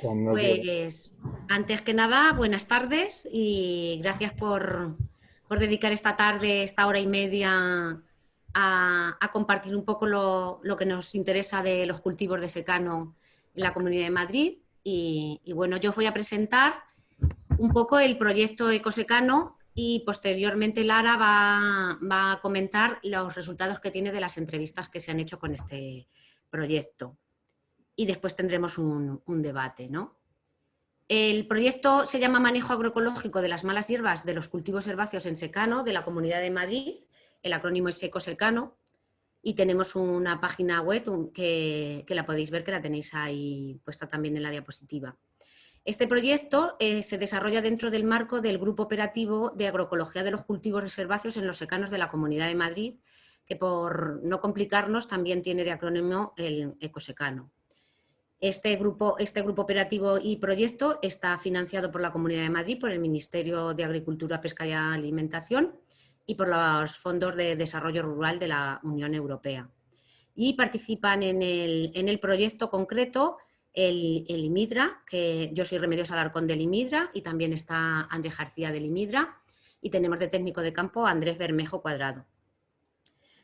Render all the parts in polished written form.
Cuando quieras. Pues antes que nada, buenas tardes y gracias por dedicar esta tarde, esta hora y media a compartir un poco lo que nos interesa de los cultivos de secano en la Comunidad de Madrid. Y bueno, yo os voy a presentar un poco el proyecto Ecosecano y posteriormente Lara va a comentar los resultados que tiene de las entrevistas que se han hecho con este proyecto. Y después tendremos un debate, ¿no? El proyecto se llama Manejo Agroecológico de las malas hierbas de los cultivos herbáceos en secano de la Comunidad de Madrid. El acrónimo es Ecosecano y tenemos una página web que la podéis ver, que la tenéis ahí puesta también en la diapositiva. Este proyecto se desarrolla dentro del marco del Grupo Operativo de Agroecología de los Cultivos Herbáceos en los Secanos de la Comunidad de Madrid, que por no complicarnos también tiene de acrónimo el Ecosecano. Este grupo operativo y proyecto está financiado por la Comunidad de Madrid, por el Ministerio de Agricultura, Pesca y Alimentación y por los fondos de desarrollo rural de la Unión Europea. Y participan en el proyecto concreto el IMIDRA, que yo soy Remedios Alarcón del IMIDRA, y también está Andrés García del IMIDRA, y tenemos de técnico de campo a Andrés Bermejo Cuadrado.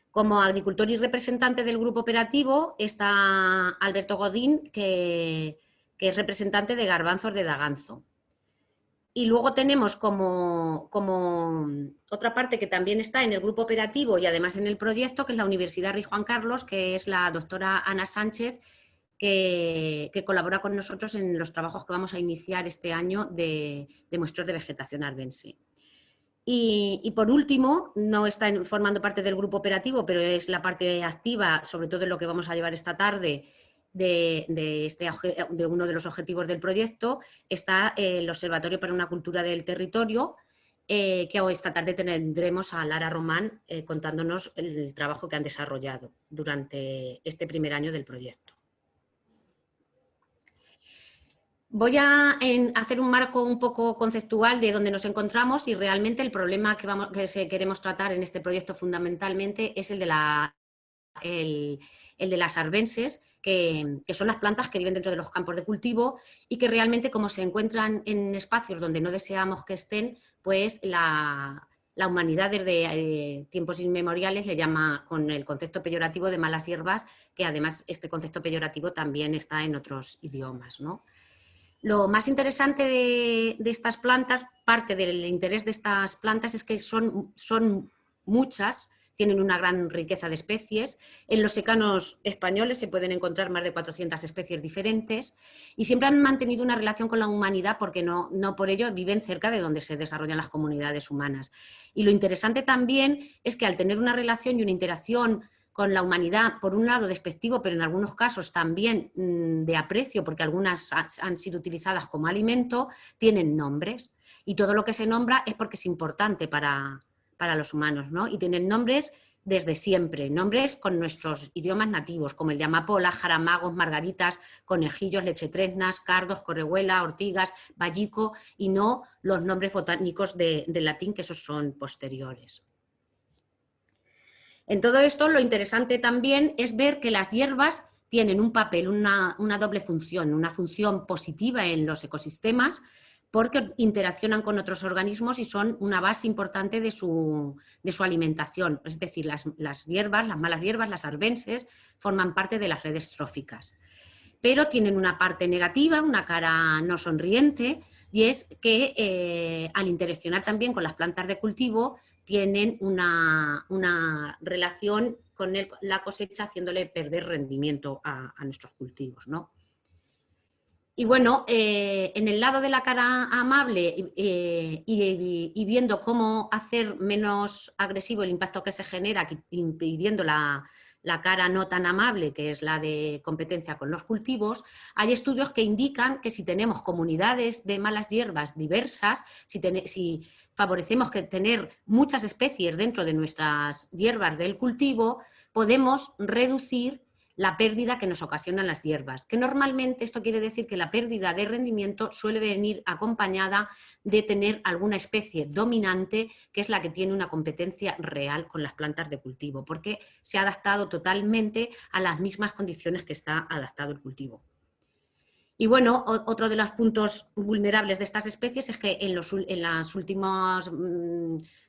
Como agricultor y representante del grupo operativo está Alberto Godín, que es representante de Garbanzos de Daganzo. Y luego tenemos como otra parte que también está en el grupo operativo y además en el proyecto, que es la Universidad Rey Juan Carlos, que es la doctora Ana Sánchez, que colabora con nosotros en los trabajos que vamos a iniciar este año de muestreos de vegetación arbense. Y por último, no está formando parte del grupo operativo, pero es la parte activa, sobre todo en lo que vamos a llevar esta tarde, de uno de los objetivos del proyecto, está el Observatorio para una Cultura del Territorio, que esta tarde tendremos a Lara Román contándonos el trabajo que han desarrollado durante este primer año del proyecto. Voy a hacer un marco un poco conceptual de dónde nos encontramos y realmente el problema que queremos tratar en este proyecto fundamentalmente es el de las arbenses, que son las plantas que viven dentro de los campos de cultivo y que realmente, como se encuentran en espacios donde no deseamos que estén, pues la humanidad desde tiempos inmemoriales le llama con el concepto peyorativo de malas hierbas, que además este concepto peyorativo también está en otros idiomas, ¿no? Lo más interesante de estas plantas, parte del interés de estas plantas es que son muchas, tienen una gran riqueza de especies. En los secanos españoles se pueden encontrar más de 400 especies diferentes y siempre han mantenido una relación con la humanidad porque no por ello viven cerca de donde se desarrollan las comunidades humanas. Y lo interesante también es que al tener una relación y una interacción con la humanidad, por un lado despectivo, pero en algunos casos también de aprecio, porque algunas han sido utilizadas como alimento, tienen nombres. Y todo lo que se nombra es porque es importante para los humanos, ¿no? Y tienen nombres desde siempre, nombres con nuestros idiomas nativos, como el de amapola, jaramagos, margaritas, conejillos, lechetresnas, cardos, correhuela, ortigas, vallico, y no los nombres botánicos del latín, que esos son posteriores. En todo esto, lo interesante también es ver que las hierbas tienen un papel, una doble función, una función positiva en los ecosistemas, porque interaccionan con otros organismos y son una base importante de su alimentación. Es decir, las hierbas, las malas hierbas, las arbenses, forman parte de las redes tróficas. Pero tienen una parte negativa, una cara no sonriente, y es que al interaccionar también con las plantas de cultivo, tienen una relación con la cosecha, haciéndole perder rendimiento a nuestros cultivos, ¿no? Y bueno, en el lado de la cara amable y viendo cómo hacer menos agresivo el impacto que se genera, impidiendo la cara no tan amable, que es la de competencia con los cultivos, hay estudios que indican que si tenemos comunidades de malas hierbas diversas, si favorecemos tener muchas especies dentro de nuestras hierbas del cultivo, podemos reducir la pérdida que nos ocasionan las hierbas, que normalmente esto quiere decir que la pérdida de rendimiento suele venir acompañada de tener alguna especie dominante, que es la que tiene una competencia real con las plantas de cultivo, porque se ha adaptado totalmente a las mismas condiciones que está adaptado el cultivo. Y bueno, otro de los puntos vulnerables de estas especies es que en los últimos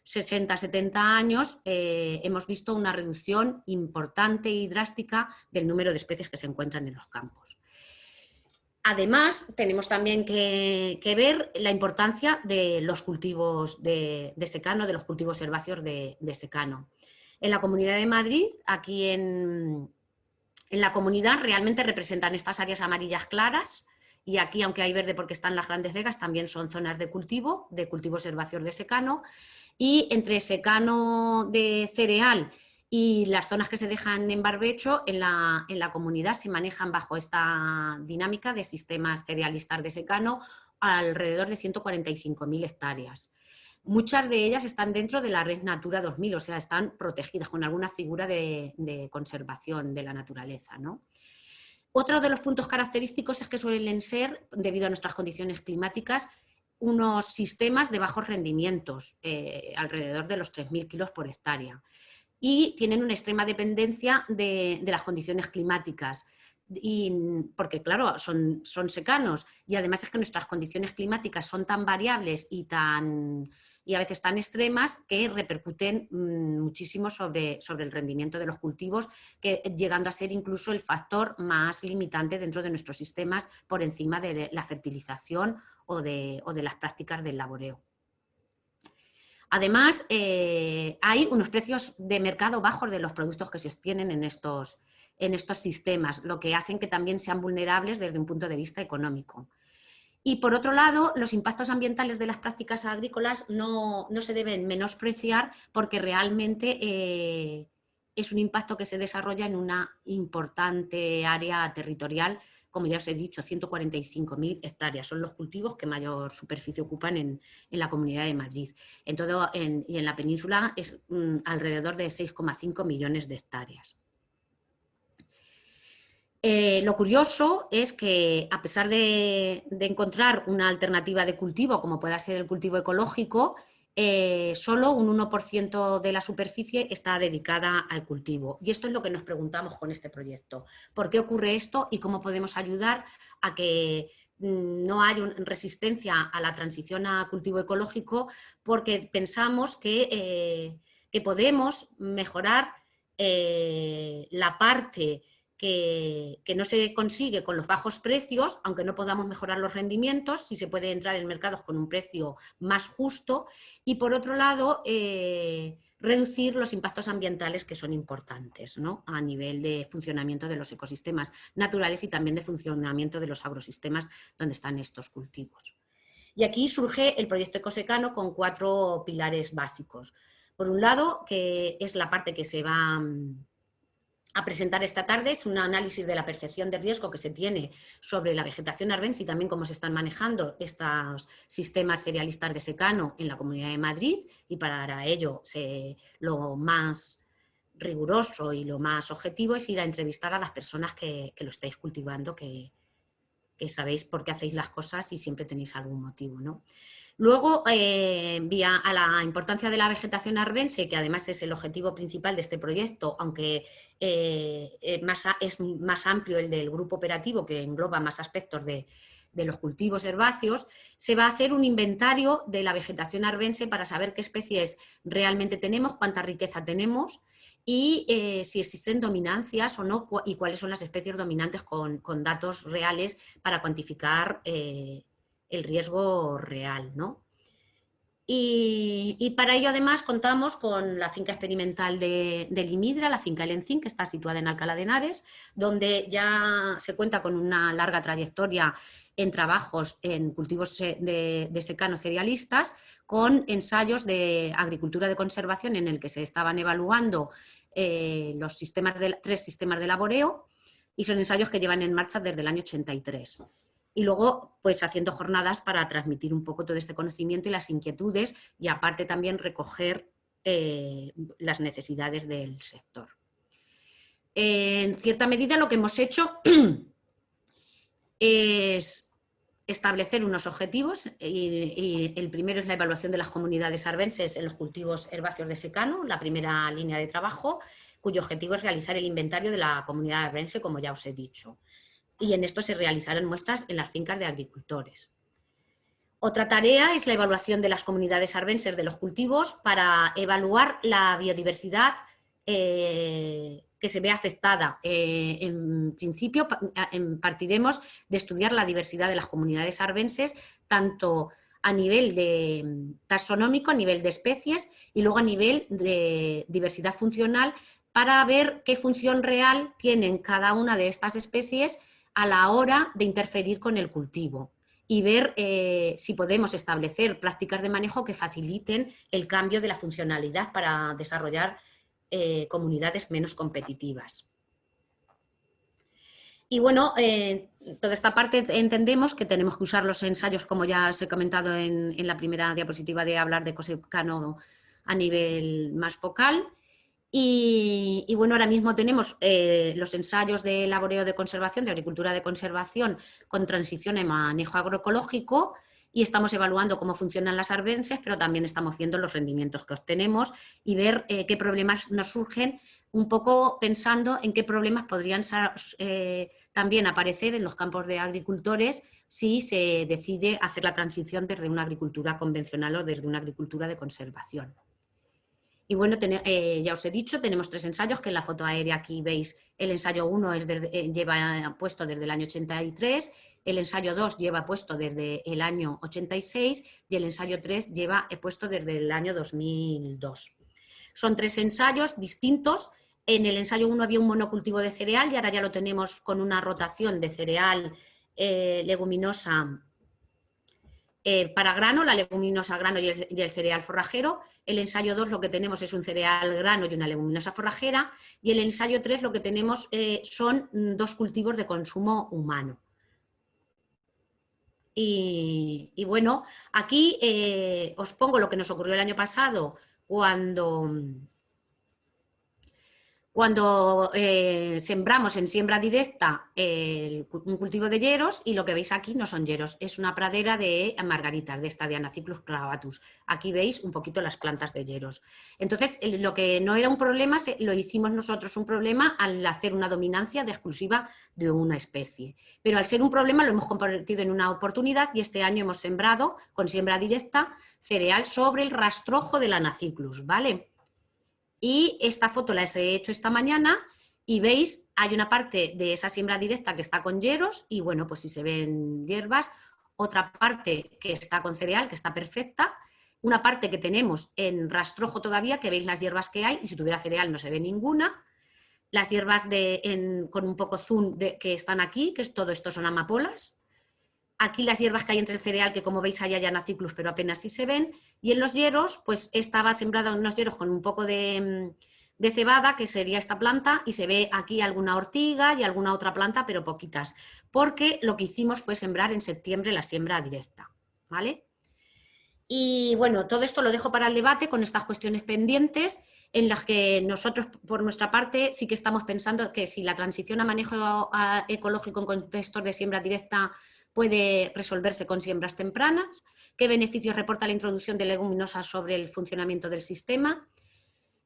60, 70 años hemos visto una reducción importante y drástica del número de especies que se encuentran en los campos. Además, tenemos también que ver la importancia de los cultivos de secano, de los cultivos herbáceos de secano. En la Comunidad de Madrid, aquí en la comunidad, realmente representan estas áreas amarillas claras, y aquí, aunque hay verde porque están las Grandes Vegas, también son zonas de cultivos herbáceos de secano, y entre secano de cereal y las zonas que se dejan en barbecho, en la comunidad se manejan bajo esta dinámica de sistemas cerealistas de secano alrededor de 145.000 hectáreas. Muchas de ellas están dentro de la red Natura 2000, o sea, están protegidas con alguna figura de conservación de la naturaleza, ¿no? Otro de los puntos característicos es que suelen ser, debido a nuestras condiciones climáticas, unos sistemas de bajos rendimientos, alrededor de los 3.000 kilos por hectárea. Y tienen una extrema dependencia de las condiciones climáticas, porque claro, son secanos, y además es que nuestras condiciones climáticas son tan variables y a veces tan extremas que repercuten muchísimo sobre el rendimiento de los cultivos, llegando a ser incluso el factor más limitante dentro de nuestros sistemas, por encima de la fertilización o de las prácticas del laboreo. Además, hay unos precios de mercado bajos de los productos que se obtienen en estos sistemas, lo que hacen que también sean vulnerables desde un punto de vista económico. Y por otro lado, los impactos ambientales de las prácticas agrícolas no se deben menospreciar, porque realmente es un impacto que se desarrolla en una importante área territorial. Como ya os he dicho, 145.000 hectáreas son los cultivos que mayor superficie ocupan en la Comunidad de Madrid. Y en la península es alrededor de 6,5 millones de hectáreas. Lo curioso es que, a pesar de encontrar una alternativa de cultivo, como pueda ser el cultivo ecológico, solo un 1% de la superficie está dedicada al cultivo. Y esto es lo que nos preguntamos con este proyecto. ¿Por qué ocurre esto y cómo podemos ayudar a que no haya resistencia a la transición a cultivo ecológico? Porque pensamos que podemos mejorar la parte que no se consigue con los bajos precios, aunque no podamos mejorar los rendimientos, si se puede entrar en mercados con un precio más justo, y por otro lado, reducir los impactos ambientales, que son importantes, ¿no?, a nivel de funcionamiento de los ecosistemas naturales y también de funcionamiento de los agrosistemas donde están estos cultivos. Y aquí surge el proyecto Ecosecano con 4 pilares básicos. Por un lado, que es la parte que se va a presentar esta tarde, es un análisis de la percepción de riesgo que se tiene sobre la vegetación arbense y también cómo se están manejando estos sistemas cerealistas de secano en la Comunidad de Madrid, y para ello lo más riguroso y lo más objetivo es ir a entrevistar a las personas que lo estáis cultivando, que sabéis por qué hacéis las cosas y siempre tenéis algún motivo, ¿no? Luego, vía a la importancia de la vegetación arbense, que además es el objetivo principal de este proyecto, aunque es más amplio el del grupo operativo, que engloba más aspectos de los cultivos herbáceos, se va a hacer un inventario de la vegetación arbense para saber qué especies realmente tenemos, cuánta riqueza tenemos y si existen dominancias o no, y cuáles son las especies dominantes con datos reales para cuantificar el riesgo real, ¿no? Y para ello, además, contamos con la finca experimental de Limidra, la finca El Encín, que está situada en Alcalá de Henares, donde ya se cuenta con una larga trayectoria en trabajos en cultivos de secano cerealistas, con ensayos de agricultura de conservación en el que se estaban evaluando los 3 sistemas de laboreo, y son ensayos que llevan en marcha desde el año 83. Y luego, pues haciendo jornadas para transmitir un poco todo este conocimiento y las inquietudes, y aparte también recoger las necesidades del sector. En cierta medida lo que hemos hecho es establecer unos objetivos, y el primero es la evaluación de las comunidades arbenses en los cultivos herbáceos de secano, la primera línea de trabajo, cuyo objetivo es realizar el inventario de la comunidad arbense, como ya os he dicho. y en esto se realizarán muestras en las fincas de agricultores. Otra tarea es la evaluación de las comunidades arbenses de los cultivos para evaluar la biodiversidad que se ve afectada. En principio, partiremos de estudiar la diversidad de las comunidades arbenses, tanto a nivel de taxonómico, a nivel de especies, y luego a nivel de diversidad funcional, para ver qué función real tienen cada una de estas especies a la hora de interferir con el cultivo y ver si podemos establecer prácticas de manejo que faciliten el cambio de la funcionalidad para desarrollar comunidades menos competitivas. Y bueno, toda esta parte entendemos que tenemos que usar los ensayos, como ya os he comentado en la primera diapositiva, de hablar de cosecano a nivel más focal. Y bueno, ahora mismo tenemos los ensayos de laboreo de conservación, de agricultura de conservación, con transición en manejo agroecológico, y estamos evaluando cómo funcionan las arbenses, pero también estamos viendo los rendimientos que obtenemos y ver qué problemas nos surgen, un poco pensando en qué problemas podrían también aparecer en los campos de agricultores si se decide hacer la transición desde una agricultura convencional o desde una agricultura de conservación. Y bueno, ya os he dicho, tenemos 3 ensayos, que en la foto aérea aquí veis el ensayo 1 lleva puesto desde el año 83, el ensayo 2 lleva puesto desde el año 86 y el ensayo 3 lleva puesto desde el año 2002. Son 3 ensayos distintos. En el ensayo 1 había un monocultivo de cereal y ahora ya lo tenemos con una rotación de cereal, leguminosa, para grano, la leguminosa grano y el cereal forrajero. El ensayo 2 lo que tenemos es un cereal grano y una leguminosa forrajera, y el ensayo 3 lo que tenemos son 2 cultivos de consumo humano. Y bueno, aquí os pongo lo que nos ocurrió el año pasado cuando sembramos en siembra directa un cultivo de yeros, y lo que veis aquí no son yeros, es una pradera de margaritas, de esta de Anacyclus clavatus. Aquí veis un poquito las plantas de yeros. Entonces, lo que no era un problema, lo hicimos nosotros un problema al hacer una dominancia exclusiva de una especie. Pero al ser un problema lo hemos convertido en una oportunidad, y este año hemos sembrado con siembra directa cereal sobre el rastrojo del Anacyclus, ¿vale? Y esta foto la he hecho esta mañana y veis, hay una parte de esa siembra directa que está con yeros y bueno, pues si se ven hierbas, otra parte que está con cereal, que está perfecta, una parte que tenemos en rastrojo todavía, que veis las hierbas que hay, y si tuviera cereal no se ve ninguna. Las hierbas con un poco zoom que están aquí, que todo esto son amapolas. Aquí las hierbas que hay entre el cereal, que como veis hay Anacyclus, pero apenas sí se ven. Y en los yeros, pues estaba sembrada en unos yeros con un poco de cebada, que sería esta planta, y se ve aquí alguna ortiga y alguna otra planta, pero poquitas, porque lo que hicimos fue sembrar en septiembre la siembra directa, ¿vale? Y bueno, todo esto lo dejo para el debate con estas cuestiones pendientes, en las que nosotros, por nuestra parte, sí que estamos pensando que si la transición a manejo ecológico en contextos de siembra directa puede resolverse con siembras tempranas, qué beneficios reporta la introducción de leguminosas sobre el funcionamiento del sistema,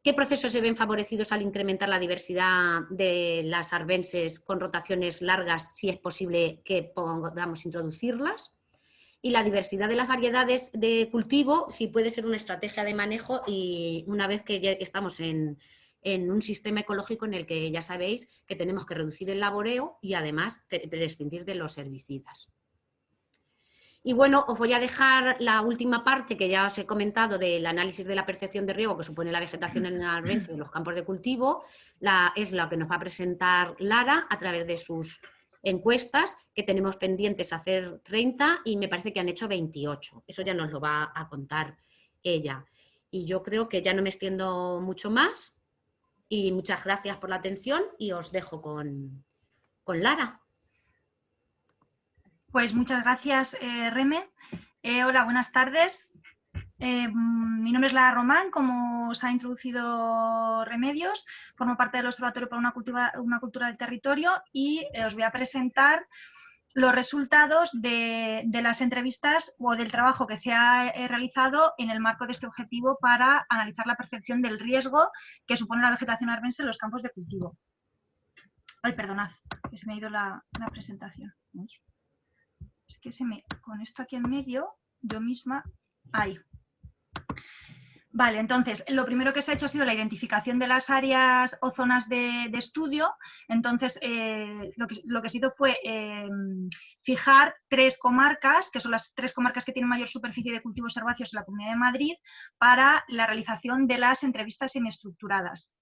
qué procesos se ven favorecidos al incrementar la diversidad de las arbenses con rotaciones largas, si es posible que podamos introducirlas, y la diversidad de las variedades de cultivo, si puede ser una estrategia de manejo, y una vez que ya estamos en un sistema ecológico en el que ya sabéis que tenemos que reducir el laboreo y además prescindir de los herbicidas. Y bueno, os voy a dejar la última parte que ya os he comentado del análisis de la percepción de riego que supone la vegetación en la arbense en los campos de cultivo. Es la que nos va a presentar Lara a través de sus encuestas, que tenemos pendientes hacer 30 y me parece que han hecho 28. Eso ya nos lo va a contar ella. Y yo creo que ya no me extiendo mucho más, y muchas gracias por la atención, y os dejo con Lara. Pues muchas gracias, Reme. Hola, buenas tardes. Mi nombre es Lara Román, como os ha introducido Remedios, formo parte del Observatorio para una cultura del territorio, y os voy a presentar los resultados de las entrevistas o del trabajo que se ha realizado en el marco de este objetivo para analizar la percepción del riesgo que supone la vegetación arbense en los campos de cultivo. Ay, perdonad, que se me ha ido la presentación. Uy. Es que con esto aquí en medio, yo misma... Ahí. Vale, entonces, lo primero que se ha hecho ha sido la identificación de las áreas o zonas de estudio. Entonces, lo que se hizo fue fijar 3 comarcas, que son las 3 comarcas que tienen mayor superficie de cultivos herbáceos en la Comunidad de Madrid, para la realización de las entrevistas semiestructuradas.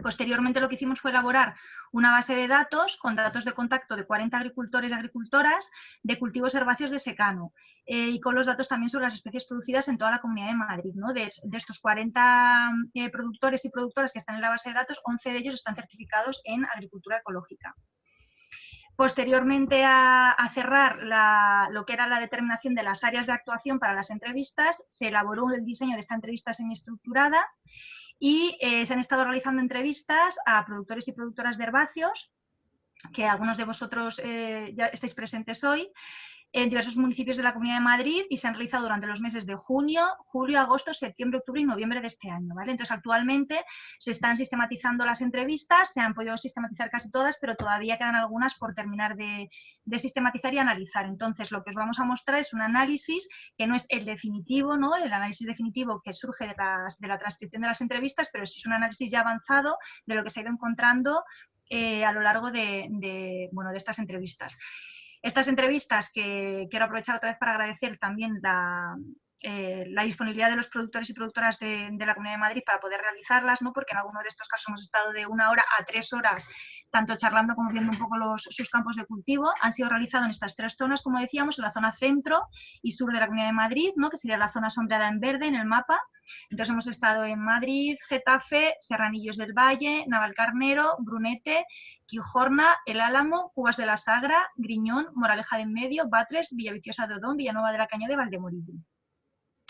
Posteriormente lo que hicimos fue elaborar una base de datos con datos de contacto de 40 agricultores y agricultoras de cultivos herbáceos de secano y con los datos también sobre las especies producidas en toda la Comunidad de Madrid, ¿no? De estos 40 productores y productoras que están en la base de datos, 11 de ellos están certificados en agricultura ecológica. Posteriormente a cerrar lo que era la determinación de las áreas de actuación para las entrevistas, se elaboró el diseño de esta entrevista semiestructurada y se han estado realizando entrevistas a productores y productoras de herbáceos, que algunos de vosotros ya estáis presentes hoy, en diversos municipios de la Comunidad de Madrid y se han realizado durante los meses de junio, julio, agosto, septiembre, octubre y noviembre de este año, ¿vale? Entonces, actualmente se están sistematizando las entrevistas, se han podido sistematizar casi todas, pero todavía quedan algunas por terminar de sistematizar y analizar. Entonces, lo que os vamos a mostrar es un análisis que no es el definitivo, ¿no? El análisis definitivo que surge de la transcripción de las entrevistas, pero sí es un análisis ya avanzado de lo que se ha ido encontrando a lo largo de estas entrevistas. Estas entrevistas, que quiero aprovechar otra vez para agradecer también la disponibilidad de los productores y productoras de la Comunidad de Madrid para poder realizarlas, ¿no? Porque en algunos de estos casos hemos estado de 1 hora a 3 horas, tanto charlando como viendo un poco sus campos de cultivo. Han sido realizados en estas 3 zonas, como decíamos, en la zona centro y sur de la Comunidad de Madrid, ¿no? Que sería la zona sombreada en verde en el mapa. Entonces hemos estado en Madrid, Getafe, Serranillos del Valle, Navalcarnero, Brunete, Quijorna, El Álamo, Cubas de la Sagra, Griñón, Moraleja de Enmedio, Batres, Villaviciosa de Odón, Villanueva de la Cañada y Valdemorillo.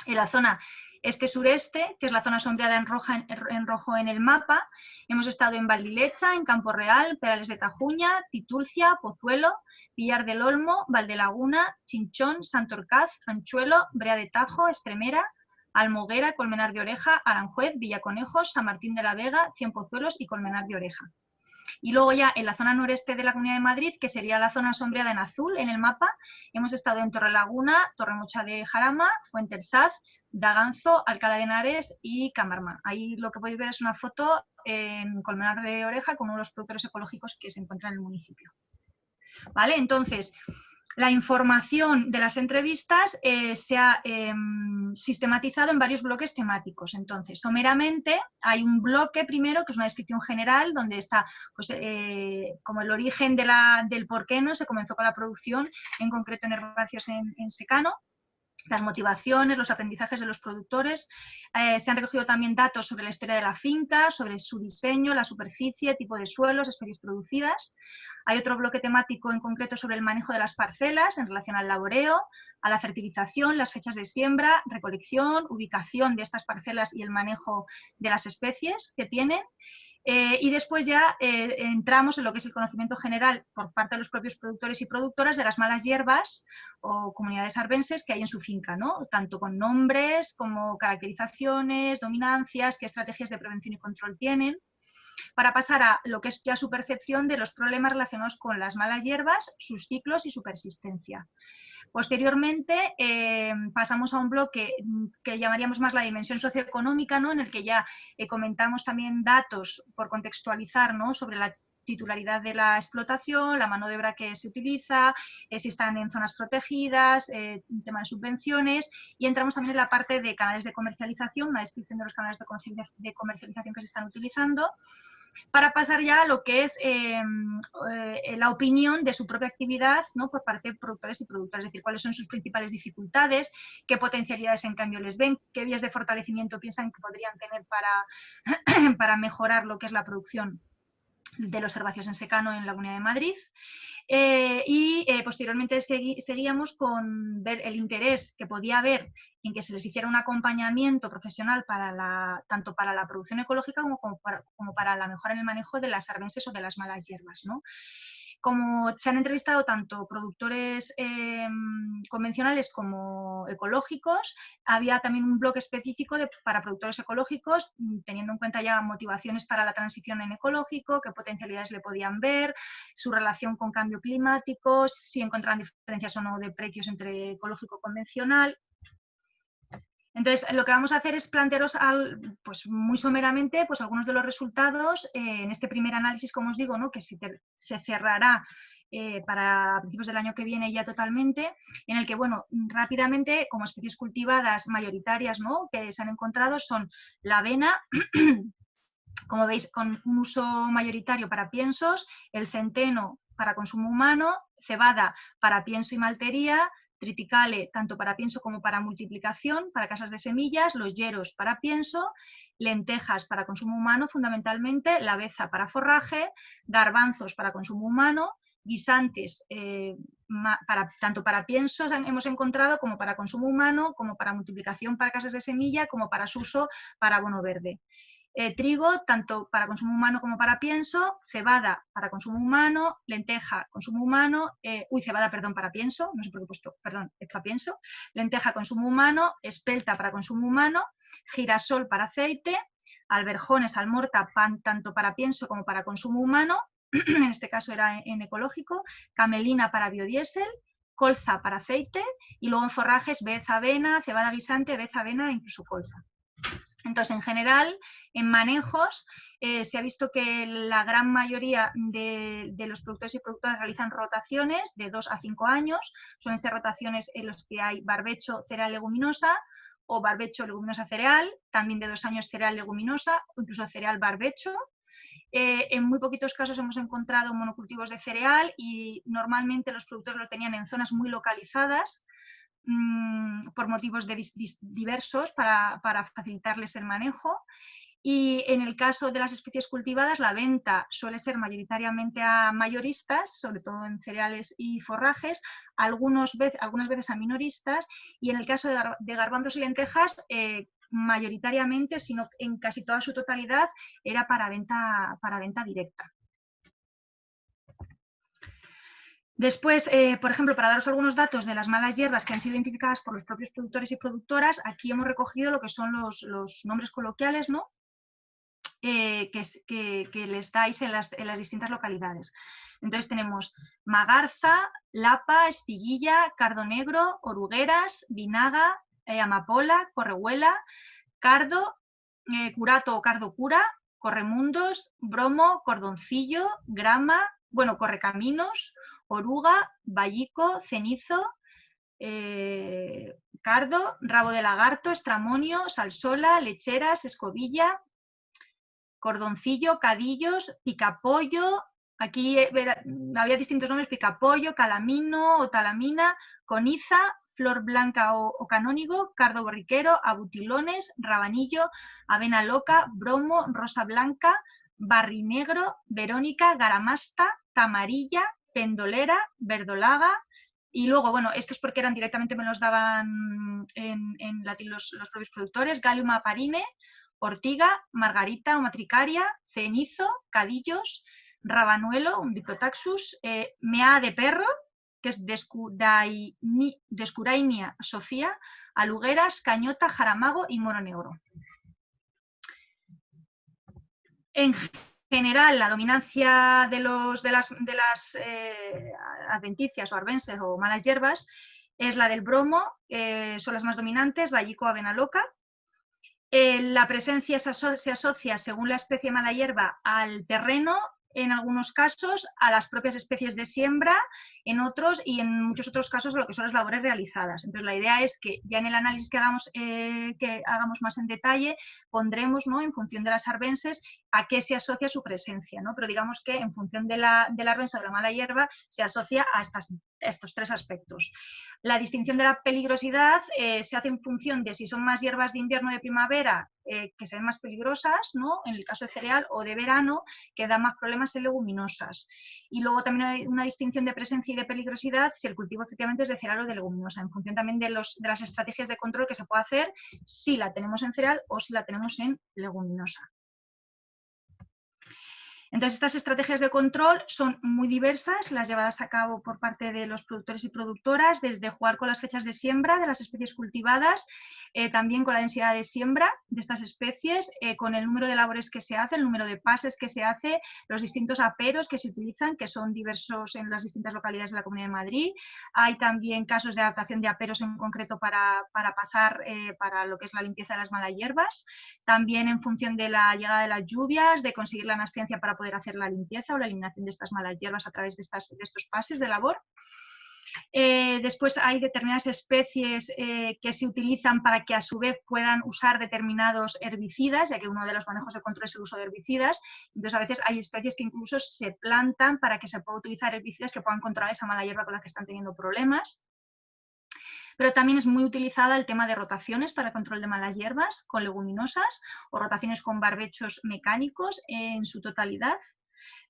En la zona este-sureste, que es la zona sombreada en rojo en el mapa, hemos estado en Valdilecha, en Campo Real, Perales de Tajuña, Titulcia, Pozuelo, Villar del Olmo, Valdelaguna, Chinchón, Santorcaz, Anchuelo, Brea de Tajo, Estremera, Almoguera, Colmenar de Oreja, Aranjuez, Villaconejos, San Martín de la Vega, Cienpozuelos y Colmenar de Oreja. Y luego ya en la zona noreste de la Comunidad de Madrid, que sería la zona sombreada en azul en el mapa, hemos estado en Torrelaguna, Torremocha de Jarama, Fuente el Saz, Daganzo, Alcalá de Henares y Camarma. Ahí lo que podéis ver es una foto en Colmenar de Oreja con uno de los productores ecológicos que se encuentran en el municipio. ¿Vale? Entonces, la información de las entrevistas se ha sistematizado en varios bloques temáticos. Entonces, someramente, hay un bloque primero, que es una descripción general, donde está pues, como el origen del por qué no se comenzó con la producción, en concreto en herbáceos en secano, las motivaciones, los aprendizajes de los productores. Se han recogido también datos sobre la historia de la finca, sobre su diseño, la superficie, tipo de suelos, especies producidas. Hay otro bloque temático en concreto sobre el manejo de las parcelas en relación al laboreo, a la fertilización, las fechas de siembra, recolección, ubicación de estas parcelas y el manejo de las especies que tienen. Y después ya entramos en lo que es el conocimiento general por parte de los propios productores y productoras de las malas hierbas o comunidades arbenses que hay en su finca, ¿no? Tanto con nombres como caracterizaciones, dominancias, qué estrategias de prevención y control tienen, para pasar a lo que es ya su percepción de los problemas relacionados con las malas hierbas, sus ciclos y su persistencia. Posteriormente pasamos a un bloque que llamaríamos más la dimensión socioeconómica, ¿no? En el que ya comentamos también datos por contextualizar, ¿no? Sobre la titularidad de la explotación, la mano de obra que se utiliza, si están en zonas protegidas, un tema de subvenciones, y entramos también en la parte de canales de comercialización, una descripción de los canales de comercialización que se están utilizando, para pasar ya a lo que es la opinión de su propia actividad, ¿no? Por parte de productores y productoras, es decir, cuáles son sus principales dificultades, qué potencialidades en cambio les ven, qué vías de fortalecimiento piensan que podrían tener para mejorar lo que es la producción de los herbáceos en secano en la Comunidad de Madrid. Posteriormente seguíamos con ver el interés que podía haber en que se les hiciera un acompañamiento profesional tanto para la producción ecológica como para la mejora en el manejo de las arbenses o de las malas hierbas, ¿no? Como se han entrevistado tanto productores convencionales como ecológicos, había también un bloque específico para productores ecológicos, teniendo en cuenta ya motivaciones para la transición en ecológico, qué potencialidades le podían ver, su relación con cambio climático, si encontraban diferencias o no de precios entre ecológico y convencional. Entonces, lo que vamos a hacer es plantearos pues, muy someramente pues, algunos de los resultados en este primer análisis, como os digo, ¿no? Que se cerrará para principios del año que viene ya totalmente, en el que, bueno, rápidamente, como especies cultivadas mayoritarias, ¿no? Que se han encontrado son la avena, como veis, con un uso mayoritario para piensos, el centeno para consumo humano, cebada para pienso y maltería, triticale tanto para pienso como para multiplicación, para casas de semillas, los yeros para pienso, lentejas para consumo humano fundamentalmente, la beza para forraje, garbanzos para consumo humano, guisantes tanto para piensos hemos encontrado como para consumo humano, como para multiplicación para casas de semilla, como para su uso para abono verde. Trigo, tanto para consumo humano como para pienso, cebada para consumo humano, lenteja, consumo humano, cebada, perdón, para pienso, no sé por qué he puesto, perdón, es para pienso, lenteja, consumo humano, espelta para consumo humano, girasol para aceite, alberjones, almorta, tanto para pienso como para consumo humano, en este caso era en ecológico, camelina para biodiesel, colza para aceite, y luego en forrajes, beza, avena, cebada guisante, beza, avena e incluso colza. Entonces, en general, en manejos, se ha visto que la gran mayoría de los productores y productoras realizan rotaciones de 2 a 5 años. Suelen ser rotaciones en los que hay barbecho, cereal, leguminosa, o barbecho, leguminosa, cereal, también de 2 años cereal, leguminosa, o incluso cereal, barbecho. En muy poquitos casos hemos encontrado monocultivos de cereal y normalmente los productores lo tenían en zonas muy localizadas, por motivos diversos para facilitarles el manejo. Y en el caso de las especies cultivadas, la venta suele ser mayoritariamente a mayoristas, sobre todo en cereales y forrajes, algunas veces a minoristas, y en el caso de garbanzos y lentejas, mayoritariamente, sino en casi toda su totalidad, era para venta directa. Después, por ejemplo, para daros algunos datos de las malas hierbas que han sido identificadas por los propios productores y productoras, aquí hemos recogido lo que son los nombres coloquiales, ¿no? Que les dais en las distintas localidades. Entonces tenemos magarza, lapa, espiguilla, cardo negro, orugueras, vinaga, amapola, correhuela, cardo, curato o cardo cura, corremundos, bromo, cordoncillo, grama, bueno, correcaminos, oruga, vallico, cenizo, cardo, rabo de lagarto, estramonio, salsola, lecheras, escobilla, cordoncillo, cadillos, picapollo, aquí había distintos nombres, picapollo, calamino o talamina, coniza, flor blanca o canónigo, cardo borriquero, abutilones, rabanillo, avena loca, bromo, rosa blanca, barrinegro, verónica, garamasta, tamarilla, pendolera, verdolaga. Y luego, bueno, estos porque eran directamente me los daban en latín los propios productores, Galium aparine, ortiga, margarita o matricaria, cenizo, cadillos, rabanuelo, un diplotaxus, mea de perro, que es Descurainia sofía, alugueras, cañota, jaramago y moro negro. En general, la dominancia de las adventicias o arbenses o malas hierbas es la del bromo, son las más dominantes, vallico, avena loca. La presencia se asocia, según la especie mala hierba, al terreno, en algunos casos, a las propias especies de siembra, en otros y en muchos otros casos a lo que son las labores realizadas. Entonces, la idea es que ya en el análisis que hagamos más en detalle, pondremos, ¿no?, en función de las arbenses, a qué se asocia su presencia, ¿no? Pero digamos que en función de la arbense o de la mala hierba, se asocia a estos 3 aspectos. La distinción de la peligrosidad se hace en función de si son más hierbas de invierno o de primavera, que se ven más peligrosas, ¿no?, en el caso de cereal, o de verano, que dan más problemas en leguminosas. Y luego también hay una distinción de presencia y de peligrosidad si el cultivo efectivamente es de cereal o de leguminosa, en función también de las estrategias de control que se puede hacer si la tenemos en cereal o si la tenemos en leguminosa. Entonces, estas estrategias de control son muy diversas, las llevadas a cabo por parte de los productores y productoras, desde jugar con las fechas de siembra de las especies cultivadas, también con la densidad de siembra de estas especies, con el número de labores que se hace, el número de pases que se hace, los distintos aperos que se utilizan, que son diversos en las distintas localidades de la Comunidad de Madrid. Hay también casos de adaptación de aperos en concreto para pasar para lo que es la limpieza de las malas hierbas, también en función de la llegada de las lluvias, de conseguir la nascencia para poder hacer la limpieza o la eliminación de estas malas hierbas a través de estos pases de labor. Después hay determinadas especies que se utilizan para que a su vez puedan usar determinados herbicidas, ya que uno de los manejos de control es el uso de herbicidas. Entonces a veces hay especies que incluso se plantan para que se pueda utilizar herbicidas que puedan controlar esa mala hierba con la que están teniendo problemas. Pero también es muy utilizada el tema de rotaciones para el control de malas hierbas con leguminosas o rotaciones con barbechos mecánicos en su totalidad.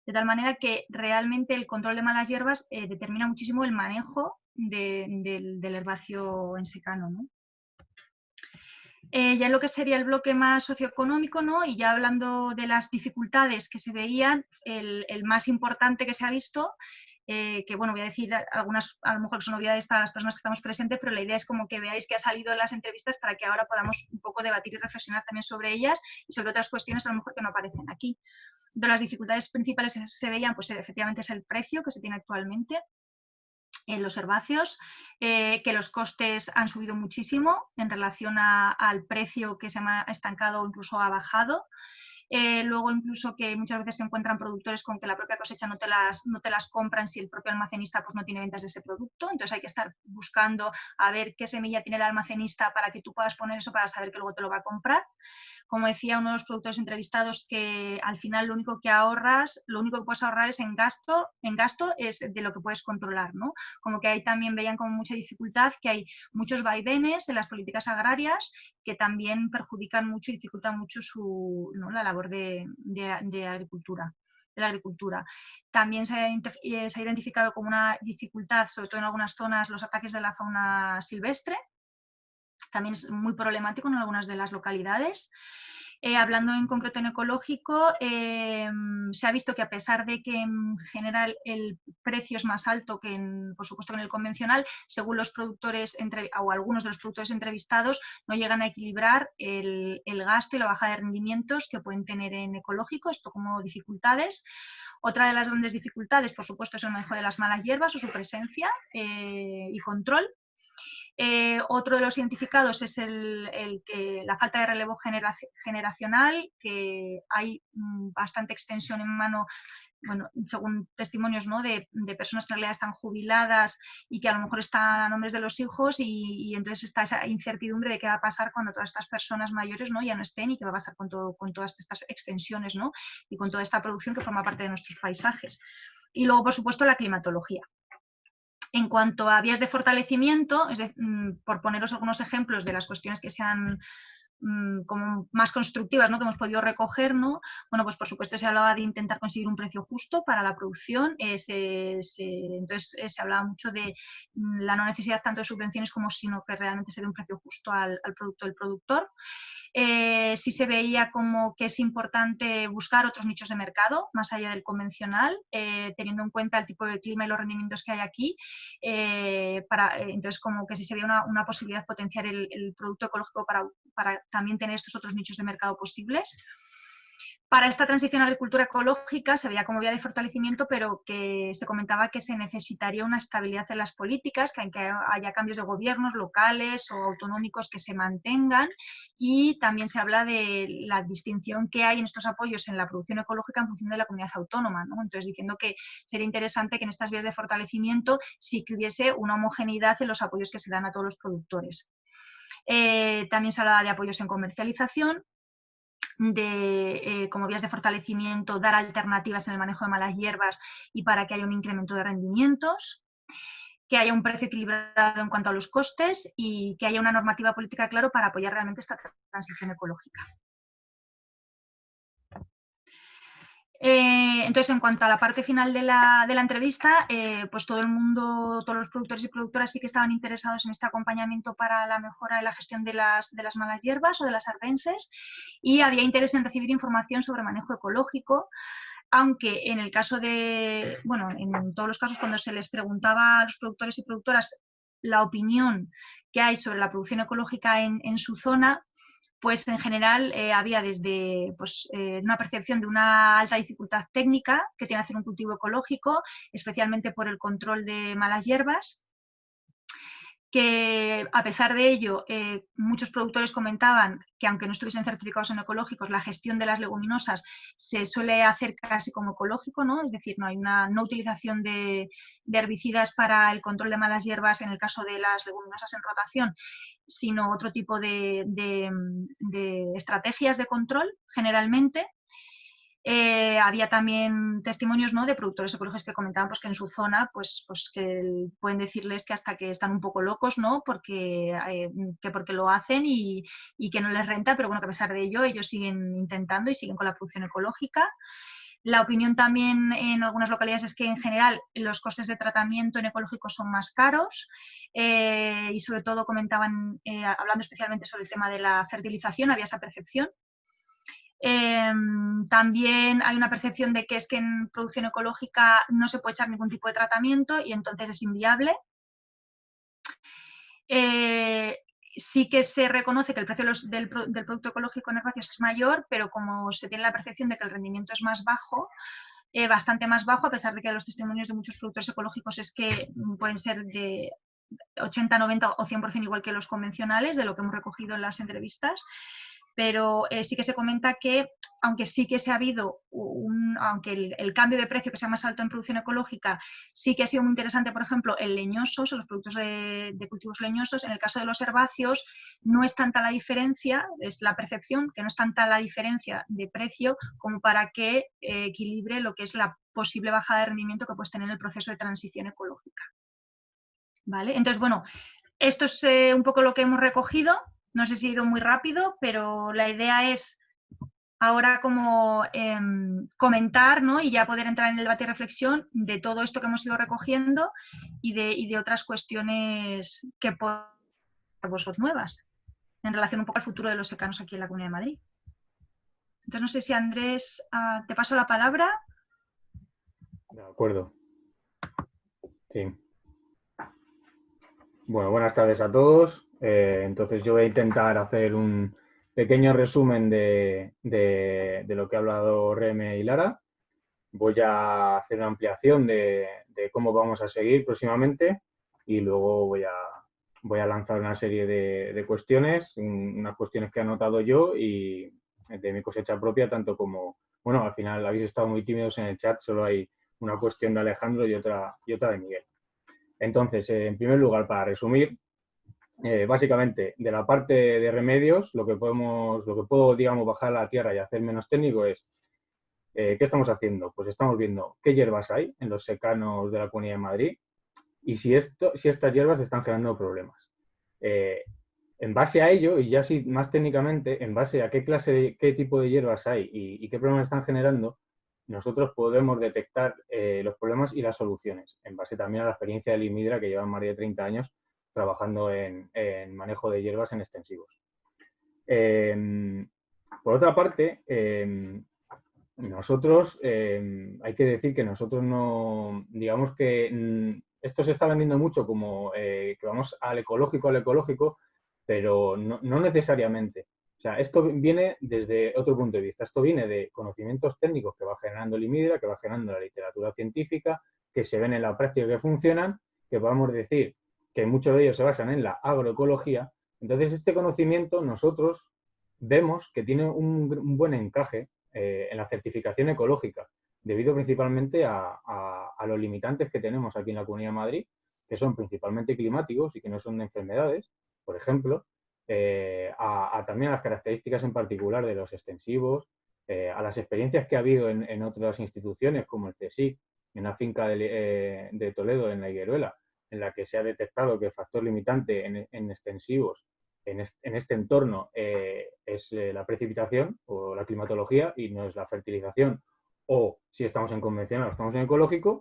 De tal manera que realmente el control de malas hierbas determina muchísimo el manejo del herbáceo en secano, ¿no? Ya lo que sería el bloque más socioeconómico, ¿no? Y ya hablando de las dificultades que se veían, el más importante que se ha visto, que bueno, voy a decir algunas, a lo mejor son novedades para las personas que estamos presentes, pero la idea es como que veáis que ha salido en las entrevistas para que ahora podamos un poco debatir y reflexionar también sobre ellas y sobre otras cuestiones a lo mejor que no aparecen aquí. De las dificultades principales que se veían, pues efectivamente es el precio que se tiene actualmente en los herbáceos, que los costes han subido muchísimo en relación al precio que se ha estancado o incluso ha bajado. Luego incluso que muchas veces se encuentran productores con que la propia cosecha no te las compran si el propio almacenista pues, no tiene ventas de ese producto, entonces hay que estar buscando a ver qué semilla tiene el almacenista para que tú puedas poner eso para saber que luego te lo va a comprar. Como decía uno de los productores entrevistados, que al final lo único que puedes ahorrar es en gasto es de lo que puedes controlar, ¿no? Como que ahí también veían como mucha dificultad, que hay muchos vaivenes en las políticas agrarias que también perjudican mucho y dificultan mucho la labor de agricultura. De la agricultura. También se ha identificado como una dificultad, sobre todo en algunas zonas, los ataques de la fauna silvestre. También es muy problemático en algunas de las localidades. Hablando en concreto en ecológico, se ha visto que a pesar de que en general el precio es más alto que por supuesto en el convencional, según los productores o algunos de los productores entrevistados, no llegan a equilibrar el gasto y la baja de rendimientos que pueden tener en ecológico, esto como dificultades. Otra de las grandes dificultades, por supuesto, es el manejo de las malas hierbas o su presencia y control. Otro de los identificados es la falta de relevo generacional, que hay bastante extensión en mano, bueno, según testimonios, ¿no? de personas que en realidad están jubiladas y que a lo mejor están a nombres de los hijos y entonces está esa incertidumbre de qué va a pasar cuando todas estas personas mayores, ¿no? ya no estén y qué va a pasar con todas estas extensiones, ¿no? y con toda esta producción que forma parte de nuestros paisajes. Y luego, por supuesto, la climatología. En cuanto a vías de fortalecimiento, por poneros algunos ejemplos de las cuestiones que sean como más constructivas, ¿no? que hemos podido recoger, ¿no? Bueno, pues por supuesto se hablaba de intentar conseguir un precio justo para la producción, entonces se hablaba mucho de la no necesidad tanto de subvenciones como sino que realmente se dé un precio justo al producto del productor. Sí se veía como que es importante buscar otros nichos de mercado más allá del convencional, teniendo en cuenta el tipo de clima y los rendimientos que hay aquí. Entonces, como que sí se veía una posibilidad de potenciar el producto ecológico para también tener estos otros nichos de mercado posibles. Para esta transición a agricultura ecológica se veía como vía de fortalecimiento, pero que se comentaba que se necesitaría una estabilidad en las políticas, que haya cambios de gobiernos locales o autonómicos que se mantengan, y también se habla de la distinción que hay en estos apoyos en la producción ecológica en función de la comunidad autónoma, ¿no? Entonces, diciendo que sería interesante que en estas vías de fortalecimiento sí que hubiese una homogeneidad en los apoyos que se dan a todos los productores. También se hablaba de apoyos en comercialización, como vías de fortalecimiento, dar alternativas en el manejo de malas hierbas y para que haya un incremento de rendimientos, que haya un precio equilibrado en cuanto a los costes y que haya una normativa política, claro, para apoyar realmente esta transición ecológica. Entonces, en cuanto a la parte final de la entrevista, pues todo el mundo, todos los productores y productoras sí que estaban interesados en este acompañamiento para la mejora de la gestión de las malas hierbas o de las arbenses, y había interés en recibir información sobre manejo ecológico. aunque en el caso de, bueno, en todos los casos cuando se les preguntaba a los productores y productoras la opinión que hay sobre la producción ecológica en su zona, pues en general había desde pues, una percepción de una alta dificultad técnica que tiene que hacer un cultivo ecológico, especialmente por el control de malas hierbas, que a pesar de ello muchos productores comentaban que aunque no estuviesen certificados en ecológicos, la gestión de las leguminosas se suele hacer casi como ecológico, ¿no? Es decir, no hay una no utilización de herbicidas para el control de malas hierbas en el caso de las leguminosas en rotación, sino otro tipo de estrategias de control generalmente. Había también testimonios, ¿no?, de productores ecológicos que comentaban pues, que en su zona pues que pueden decirles que hasta que están un poco locos, ¿no?, porque lo hacen y que no les renta, pero bueno, que a pesar de ello ellos siguen intentando y siguen con la producción ecológica. La opinión también en algunas localidades es que en general los costes de tratamiento en ecológico son más caros y sobre todo comentaban, hablando especialmente sobre el tema de la fertilización, había esa percepción. También hay una percepción de que es que en producción ecológica no se puede echar ningún tipo de tratamiento y entonces es inviable. Sí que se reconoce que el precio del producto ecológico en herbáceos es mayor, pero como se tiene la percepción de que el rendimiento es más bajo, bastante más bajo, a pesar de que los testimonios de muchos productores ecológicos es que pueden ser de 80, 90 o 100% igual que los convencionales, de lo que hemos recogido en las entrevistas, pero sí que se comenta que aunque sí que se ha habido aunque el cambio de precio que sea más alto en producción ecológica, sí que ha sido muy interesante, por ejemplo, en leñosos, en los productos de cultivos leñosos. En el caso de los herbáceos no es tanta la diferencia, es la percepción, que no es tanta la diferencia de precio como para que equilibre lo que es la posible bajada de rendimiento que puedes tener en el proceso de transición ecológica. ¿Vale? Entonces, bueno, esto es un poco lo que hemos recogido. No sé si he ido muy rápido, pero la idea es ahora como comentar, ¿no?, y ya poder entrar en el debate y reflexión de todo esto que hemos ido recogiendo y de otras cuestiones que por vosotros nuevas en relación un poco al futuro de los secanos aquí en la Comunidad de Madrid. Entonces, no sé si Andrés, te paso la palabra. De acuerdo. Sí. Bueno, buenas tardes a todos. Entonces yo voy a intentar hacer un pequeño resumen de lo que ha hablado Reme y Lara. Voy a hacer una ampliación de cómo vamos a seguir próximamente y luego voy a lanzar una serie de cuestiones, unas cuestiones que he anotado yo y de mi cosecha propia, tanto como, bueno, al final habéis estado muy tímidos en el chat, solo hay una cuestión de Alejandro y otra de Miguel. Entonces, en primer lugar, para resumir, básicamente, de la parte de remedios, lo que puedo, digamos, bajar a la tierra y hacer menos técnico es, ¿qué estamos haciendo? Pues estamos viendo qué hierbas hay en los secanos de la Comunidad de Madrid y si estas hierbas están generando problemas. En base a ello, y ya sí más técnicamente, en base a qué tipo de hierbas hay y qué problemas están generando, nosotros podemos detectar los problemas y las soluciones, en base también a la experiencia de Limidra, que lleva más de 30 años trabajando en manejo de hierbas en extensivos. Por otra parte, nosotros, hay que decir que nosotros no, digamos que esto se está vendiendo mucho como que vamos al ecológico, pero no necesariamente. O sea, esto viene desde otro punto de vista. Esto viene de conocimientos técnicos que va generando Limidra, que va generando la literatura científica, que se ven en la práctica que funcionan, que podemos decir que muchos de ellos se basan en la agroecología. Entonces, este conocimiento nosotros vemos que tiene un buen encaje en la certificación ecológica, debido principalmente a los limitantes que tenemos aquí en la Comunidad de Madrid, que son principalmente climáticos y que no son de enfermedades, por ejemplo, también a las características en particular de los extensivos, a las experiencias que ha habido en otras instituciones como el CSIC, en una finca de Toledo, en la Higueruela, en la que se ha detectado que el factor limitante en extensivos en este entorno es la precipitación o la climatología y no es la fertilización, o si estamos en convencional o estamos en ecológico.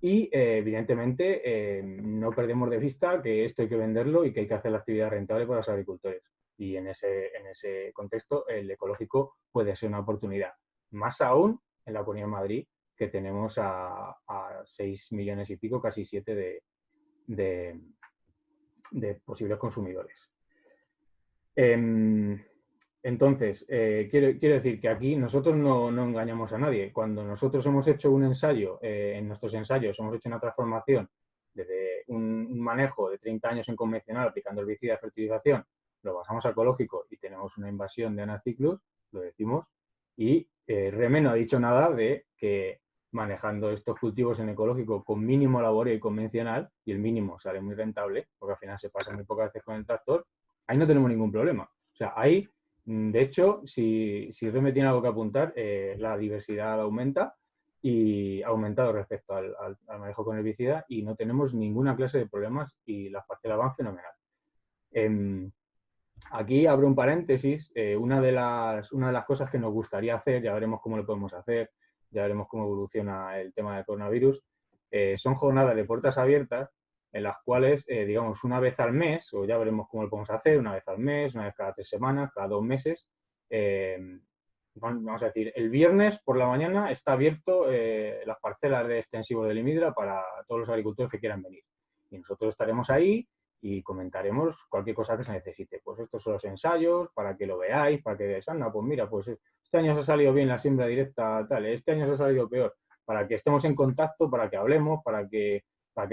Y evidentemente no perdemos de vista que esto hay que venderlo y que hay que hacer la actividad rentable para los agricultores. Y en ese contexto el ecológico puede ser una oportunidad. Más aún la Comunidad de Madrid, que tenemos a 6 millones y pico, casi 7 de posibles consumidores. Entonces, quiero decir que aquí nosotros no engañamos a nadie. Cuando nosotros hemos hecho un ensayo, en nuestros ensayos hemos hecho una transformación desde un manejo de 30 años en convencional aplicando herbicida de fertilización, lo pasamos a ecológico y tenemos una invasión de Anaciclus, lo decimos, y REME no ha dicho nada de que manejando estos cultivos en ecológico con mínimo laboreo y convencional, y el mínimo sale muy rentable, porque al final se pasa muy pocas veces con el tractor, ahí no tenemos ningún problema. O sea, ahí, de hecho, si REME tiene algo que apuntar, la diversidad aumenta y ha aumentado respecto al manejo con herbicida y no tenemos ninguna clase de problemas y las parcelas van fenomenal. Aquí abro un paréntesis, una de las cosas que nos gustaría hacer, ya veremos cómo lo podemos hacer, ya veremos cómo evoluciona el tema del coronavirus, son jornadas de puertas abiertas en las cuales, digamos, una vez al mes, o ya veremos cómo lo podemos hacer, una vez al mes, una vez cada 3 semanas, cada 2 meses, vamos a decir, el viernes por la mañana está abierto las parcelas de extensivos de Limidra para todos los agricultores que quieran venir. Y nosotros estaremos ahí y comentaremos cualquier cosa que se necesite. Pues estos son los ensayos, para que lo veáis, para que veáis, anda, pues mira, pues este año se ha salido bien la siembra directa, tal, este año se ha salido peor, para que estemos en contacto, para que hablemos, para que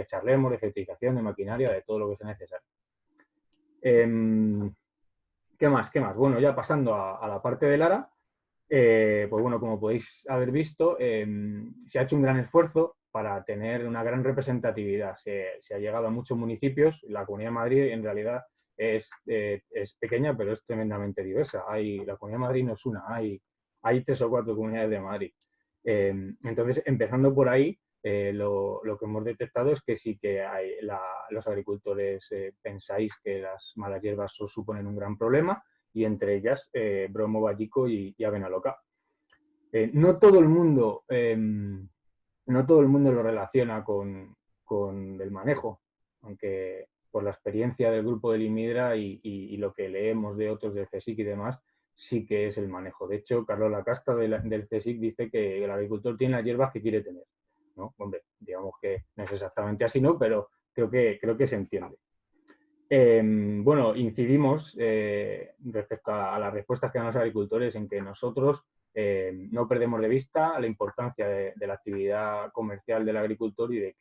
charlemos de fertilización, de maquinaria, de todo lo que sea necesario. ¿Qué más? Bueno, ya pasando a la parte del ARA, pues bueno, como podéis haber visto, se ha hecho un gran esfuerzo para tener una gran representatividad. Se ha llegado a muchos municipios. La Comunidad de Madrid, en realidad, es pequeña, pero es tremendamente diversa. La Comunidad de Madrid no es una, hay 3 o 4 comunidades de Madrid. Entonces, empezando por ahí, lo que hemos detectado es que sí que los agricultores pensáis que las malas hierbas suponen un gran problema, y entre ellas bromo, vallico y avena loca. No todo el mundo lo relaciona con el manejo, aunque por la experiencia del grupo de Limidra y lo que leemos de otros del CSIC y demás, sí que es el manejo. De hecho, Carlos Lacasta del CSIC dice que el agricultor tiene las hierbas que quiere tener, ¿no? Hombre, digamos que no es exactamente así, ¿no? Pero creo que se entiende. Bueno, incidimos respecto a las respuestas que dan los agricultores en que nosotros no perdemos de vista la importancia de la actividad comercial del agricultor y de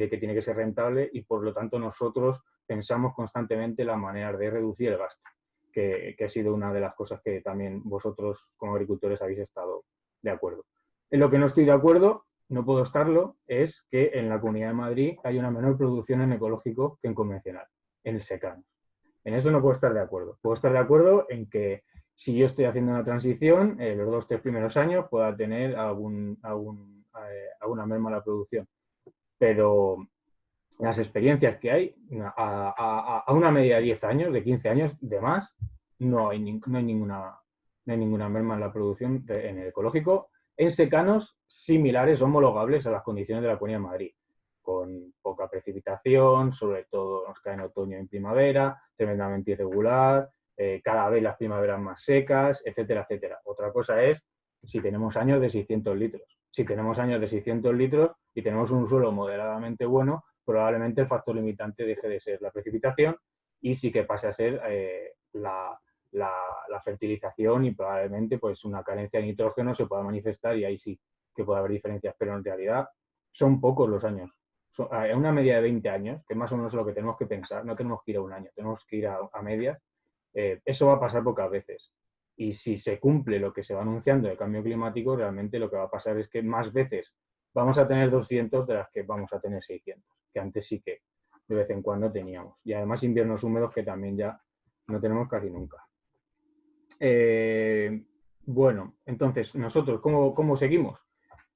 que tiene que ser rentable, y por lo tanto nosotros pensamos constantemente las maneras de reducir el gasto, que ha sido una de las cosas que también vosotros como agricultores habéis estado de acuerdo. En lo que no estoy de acuerdo, no puedo estarlo, es que en la Comunidad de Madrid hay una menor producción en ecológico que en convencional, en el secano. En eso no puedo estar de acuerdo. Puedo estar de acuerdo en que si yo estoy haciendo una transición, los 2 o 3 primeros años pueda tener alguna merma en la producción. Pero las experiencias que hay, a una media de 10 años, de 15 años, de más, no hay ninguna merma en la producción en el ecológico, en secanos similares, homologables a las condiciones de la Comunidad de Madrid, con poca precipitación, sobre todo nos cae en otoño y en primavera, tremendamente irregular, cada vez las primaveras más secas, etcétera, etcétera. Otra cosa es si tenemos años de 600 litros. Si tenemos años de 600 litros y tenemos un suelo moderadamente bueno, probablemente el factor limitante deje de ser la precipitación y sí que pase a ser la fertilización, y probablemente pues una carencia de nitrógeno se pueda manifestar, y ahí sí que puede haber diferencias, pero en realidad son pocos los años. A una media de 20 años, que es más o menos lo que tenemos que pensar, no tenemos que ir a un año, tenemos que ir a medias. Eso va a pasar pocas veces. Y si se cumple lo que se va anunciando de cambio climático, realmente lo que va a pasar es que más veces vamos a tener 200 de las que vamos a tener 600, que antes sí que de vez en cuando teníamos. Y además inviernos húmedos que también ya no tenemos casi nunca. Bueno, entonces, ¿nosotros cómo seguimos?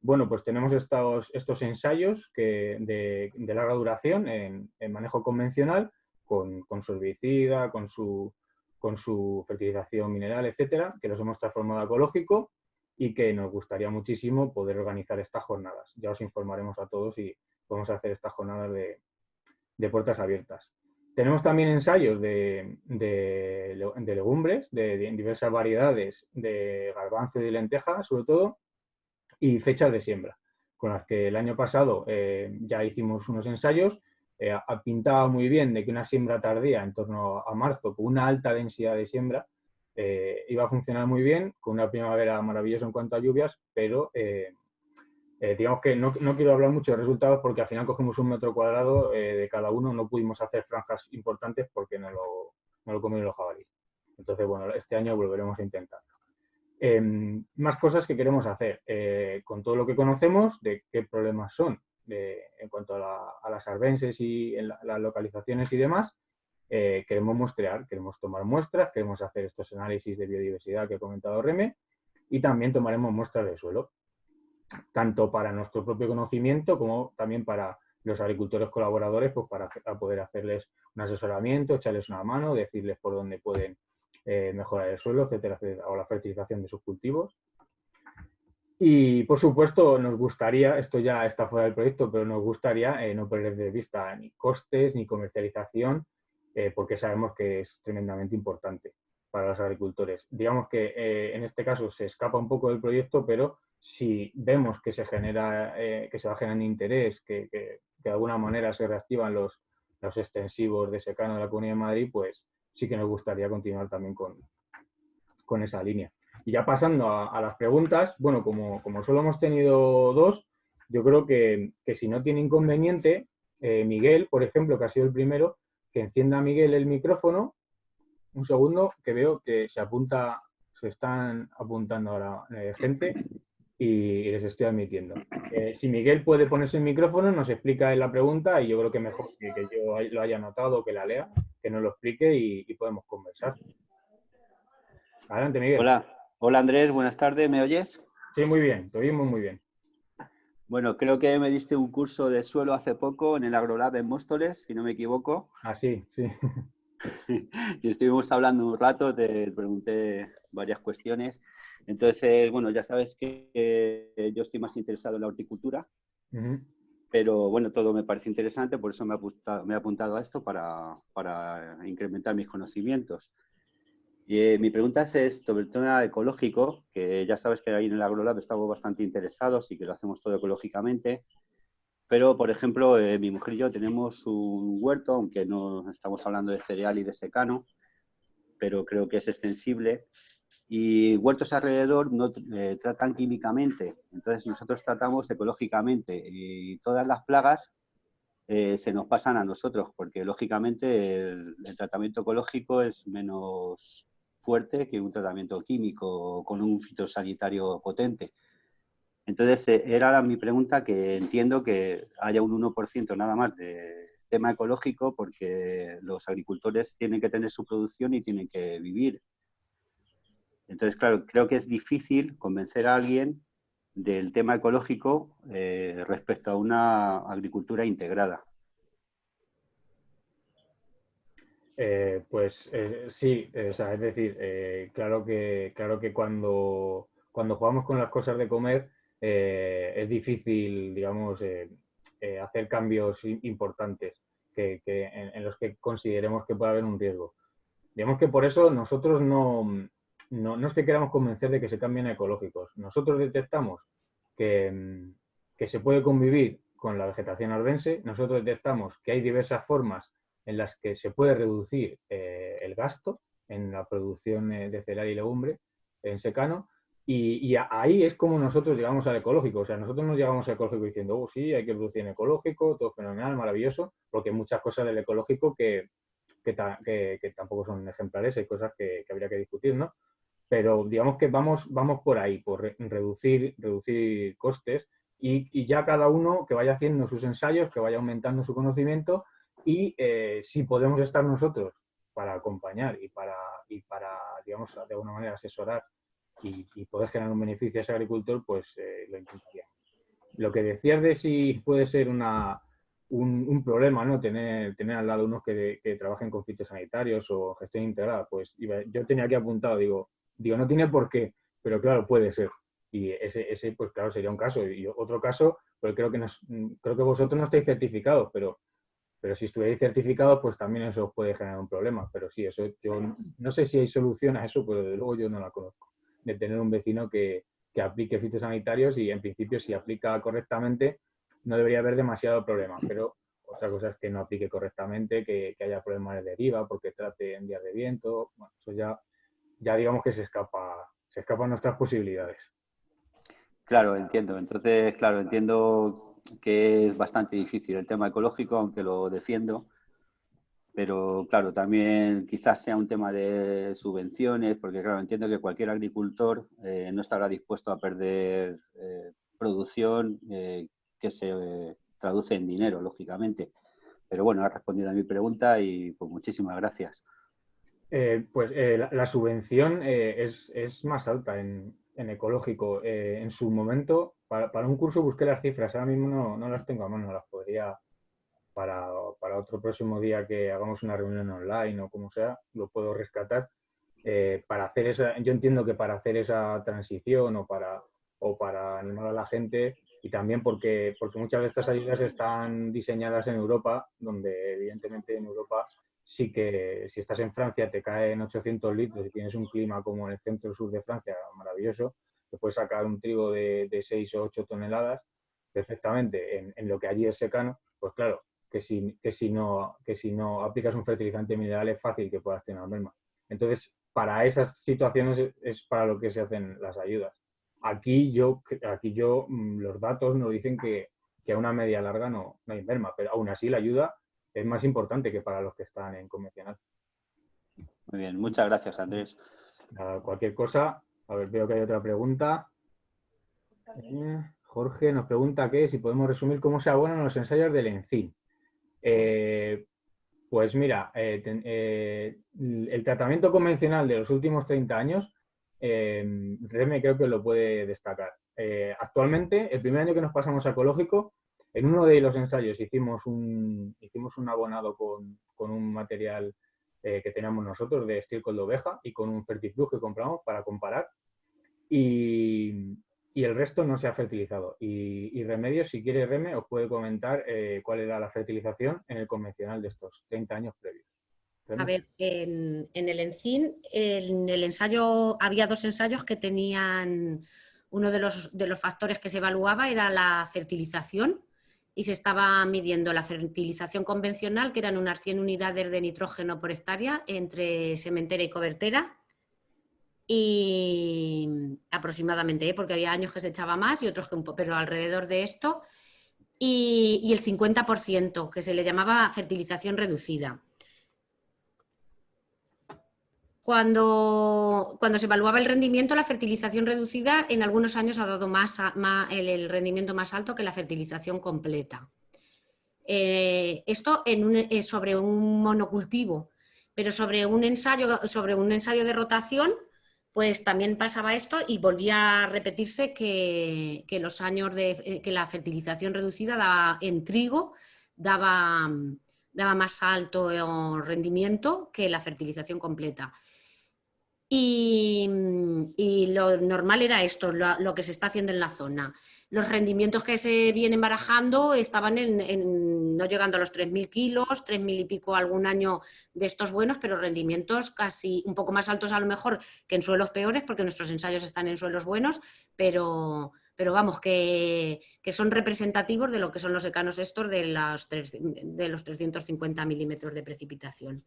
Bueno, pues tenemos estos ensayos de larga duración en manejo convencional, con su herbicida, con su fertilización mineral, etcétera, que los hemos transformado a ecológico y que nos gustaría muchísimo poder organizar estas jornadas. Ya os informaremos a todos y podemos hacer estas jornadas de puertas abiertas. Tenemos también ensayos de legumbres, de diversas variedades de garbanzo y de lenteja, sobre todo, y fechas de siembra, con las que el año pasado ya hicimos unos ensayos. Pintaba muy bien de que una siembra tardía, en torno a marzo, con una alta densidad de siembra, iba a funcionar muy bien, con una primavera maravillosa en cuanto a lluvias, pero digamos que no quiero hablar mucho de resultados porque al final cogimos 1 metro cuadrado de cada uno, no pudimos hacer franjas importantes porque no lo comieron los jabalíes. Entonces, bueno, este año volveremos a intentarlo. Más cosas que queremos hacer, con todo lo que conocemos de qué problemas son en cuanto a las arbenses y en las localizaciones y demás. Queremos muestrear, queremos tomar muestras, queremos hacer estos análisis de biodiversidad que ha comentado Reme, y también tomaremos muestras de suelo, tanto para nuestro propio conocimiento como también para los agricultores colaboradores, pues para poder hacerles un asesoramiento, echarles una mano, decirles por dónde pueden mejorar el suelo, etcétera, etcétera, o la fertilización de sus cultivos. Y, por supuesto, nos gustaría, esto ya está fuera del proyecto, pero nos gustaría no perder de vista ni costes ni comercialización, porque sabemos que es tremendamente importante para los agricultores. Digamos que en este caso se escapa un poco del proyecto, pero si vemos que se genera, que se va generando interés, que de alguna manera se reactivan los extensivos de secano de la Comunidad de Madrid, pues sí que nos gustaría continuar también con esa línea. Y ya pasando a las preguntas, bueno, como solo hemos tenido 2, yo creo que si no tiene inconveniente, Miguel, por ejemplo, que ha sido el primero, que encienda Miguel el micrófono. Un segundo, que veo que se están apuntando ahora gente y les estoy admitiendo. Si Miguel puede ponerse el micrófono, nos explica la pregunta y yo creo que mejor que yo lo haya anotado o que la lea, que nos lo explique y podemos conversar. Adelante, Miguel. Hola Andrés, buenas tardes, ¿me oyes? Sí, muy bien, te oímos muy bien. Bueno, creo que me diste un curso de suelo hace poco en el Agrolab en Móstoles, si no me equivoco. Ah, sí. Y estuvimos hablando un rato, te pregunté varias cuestiones. Entonces, bueno, ya sabes que yo estoy más interesado en la horticultura, pero bueno, todo me parece interesante, por eso me he apuntado a esto para incrementar mis conocimientos. Y mi pregunta es sobre el tema ecológico, que ya sabes que ahí en el Agrolab estamos bastante interesados y que lo hacemos todo ecológicamente. Pero, por ejemplo, mi mujer y yo tenemos un huerto, aunque no estamos hablando de cereal y de secano, pero creo que es extensible. Y huertos alrededor no tratan químicamente, entonces nosotros tratamos ecológicamente y todas las plagas se nos pasan a nosotros, porque lógicamente el tratamiento ecológico es menos fuerte que un tratamiento químico con un fitosanitario potente. Entonces, era mi pregunta, que entiendo que haya un 1% nada más de tema ecológico, porque los agricultores tienen que tener su producción y tienen que vivir. Entonces, claro, creo que es difícil convencer a alguien del tema ecológico respecto a una agricultura integrada. Sí, o sea, es decir, claro que cuando jugamos con las cosas de comer es difícil, digamos, hacer cambios importantes en los que consideremos que puede haber un riesgo. Digamos que por eso nosotros no es que queramos convencer de que se cambien a ecológicos. Nosotros detectamos que se puede convivir con la vegetación arbense, nosotros detectamos que hay diversas formas en las que se puede reducir el gasto en la producción de cereal y legumbre en secano, y ahí es como nosotros llegamos al ecológico. O sea, nosotros no llegamos al ecológico diciendo, oh, sí, hay que producir en ecológico, todo fenomenal, maravilloso, porque hay muchas cosas del ecológico que tampoco son ejemplares, hay cosas que habría que discutir, ¿no? Pero digamos que vamos por ahí, por reducir costes, y ya cada uno que vaya haciendo sus ensayos, que vaya aumentando su conocimiento, y si podemos estar nosotros para acompañar y para digamos, de alguna manera asesorar y poder generar un beneficio a ese agricultor, pues lo intentaríamos. Lo que decías de si puede ser un problema, ¿no? Tener al lado unos que trabajen con fitosanitarios o gestión integrada, pues yo tenía aquí apuntado, digo, no tiene por qué, pero claro, puede ser. Y ese pues claro, sería un caso. Y otro caso, pues creo que vosotros no estáis certificados, pero si estuvierais certificados, pues también eso os puede generar un problema. Pero sí, eso yo no sé si hay solución a eso, pero desde luego yo no la conozco. De tener un vecino que que aplique fitosanitarios y en principio si aplica correctamente no debería haber demasiado problema, pero otra cosa es que no aplique correctamente, que haya problemas de deriva porque trate en días de viento, bueno, eso ya digamos que se escapa a nuestras posibilidades. Claro, entiendo. Entonces, claro, entiendo que es bastante difícil el tema ecológico, aunque lo defiendo. Pero, claro, también quizás sea un tema de subvenciones, porque, claro, entiendo que cualquier agricultor no estará dispuesto a perder producción que se traduce en dinero, lógicamente. Pero bueno, has respondido a mi pregunta y pues muchísimas gracias. La subvención es más alta en ecológico. En su momento, para un curso busqué las cifras, ahora mismo no las tengo a mano, las podría, para otro próximo día que hagamos una reunión online o como sea, lo puedo rescatar. Yo entiendo que para hacer esa transición o para animar a la gente, y también porque muchas de estas ayudas están diseñadas en Europa, donde evidentemente en Europa sí que si estás en Francia te caen 800 litros y tienes un clima como en el centro-sur de Francia maravilloso, te puedes sacar un trigo de 6 o 8 toneladas perfectamente en lo que allí es secano. Pues claro, que si no aplicas un fertilizante mineral es fácil que puedas tener una merma. Entonces, para esas situaciones es para lo que se hacen las ayudas. Aquí los datos nos dicen que a una media larga no hay merma, pero aún así la ayuda es más importante que para los que están en convencional. Muy bien, muchas gracias, Andrés. Cualquier cosa, a ver, veo que hay otra pregunta. Jorge nos pregunta si podemos resumir cómo se abonan los ensayos del ENCIN. Pues mira, el tratamiento convencional de los últimos 30 años, Reme creo que lo puede destacar. Actualmente, el primer año que nos pasamos a ecológico, en uno de los ensayos hicimos un abonado con un material que teníamos nosotros de estiércol de oveja y con un Fertiflux que compramos para comparar. Y el resto no se ha fertilizado. Y Remedios, si quiere Reme, os puede comentar cuál era la fertilización en el convencional de estos 30 años previos. ¿Reme? A ver, en el ENCIN, en el ensayo, había 2 ensayos que tenían, uno de los factores que se evaluaba era la fertilización y se estaba midiendo la fertilización convencional, que eran unas 100 unidades de nitrógeno por hectárea entre sementera y cobertera, y aproximadamente, porque había años que se echaba más y otros que pero alrededor de esto, y el 50%, que se le llamaba fertilización reducida. Cuando se evaluaba el rendimiento, la fertilización reducida en algunos años ha dado el rendimiento más alto que la fertilización completa. Esto sobre un monocultivo, pero sobre un ensayo de rotación, pues también pasaba esto y volvía a repetirse que los años que la fertilización reducida en trigo daba más alto rendimiento que la fertilización completa. Y lo normal era esto, lo que se está haciendo en la zona. Los rendimientos que se vienen barajando estaban no llegando a los 3.000 kilos, 3.000 y pico algún año de estos buenos, pero rendimientos casi un poco más altos a lo mejor que en suelos peores, porque nuestros ensayos están en suelos buenos, pero vamos, que son representativos de lo que son los secanos estos de los 350 milímetros de precipitación.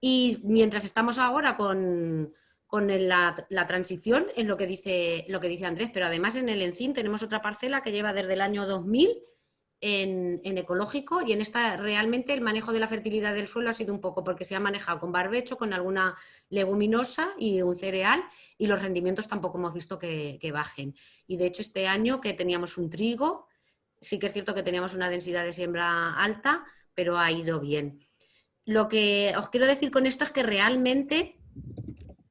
Y mientras estamos ahora con la transición, es lo que dice Andrés, pero además en el ENCIN tenemos otra parcela que lleva desde el año 2000 en ecológico, y en esta realmente el manejo de la fertilidad del suelo ha sido un poco porque se ha manejado con barbecho, con alguna leguminosa y un cereal, y los rendimientos tampoco hemos visto que bajen. Y de hecho este año que teníamos un trigo, sí que es cierto que teníamos una densidad de siembra alta, pero ha ido bien. Lo que os quiero decir con esto es que realmente,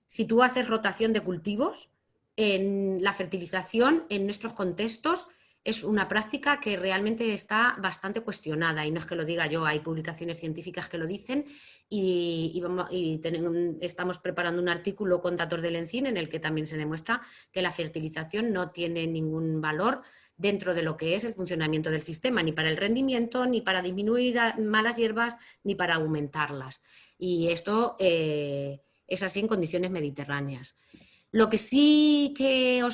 si tú haces rotación de cultivos, en la fertilización en nuestros contextos es una práctica que realmente está bastante cuestionada, y no es que lo diga yo, hay publicaciones científicas que lo dicen, y estamos preparando un artículo con datos del ENCIN en el que también se demuestra que la fertilización no tiene ningún valor dentro de lo que es el funcionamiento del sistema, ni para el rendimiento, ni para disminuir malas hierbas, ni para aumentarlas. Y esto es así en condiciones mediterráneas. Lo que sí que no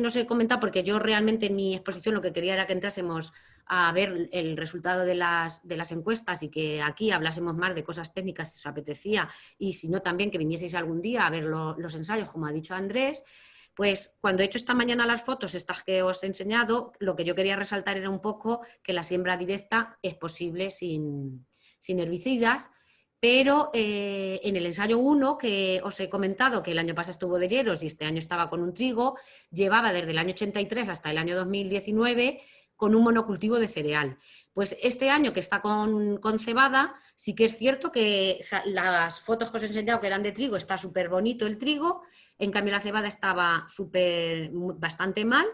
os he comentado, porque yo realmente en mi exposición lo que quería era que entrásemos a ver el resultado de las encuestas y que aquí hablásemos más de cosas técnicas si os apetecía, y si no también que vinieseis algún día a ver los ensayos, como ha dicho Andrés. Pues cuando he hecho esta mañana las fotos, estas que os he enseñado, lo que yo quería resaltar era un poco que la siembra directa es posible sin herbicidas. Pero en el ensayo 1, que os he comentado que el año pasado estuvo de hieros y este año estaba con un trigo, llevaba desde el año 83 hasta el año 2019 con un monocultivo de cereal. Pues este año que está con cebada, sí que es cierto que las fotos que os he enseñado que eran de trigo, está súper bonito el trigo, en cambio la cebada estaba bastante mal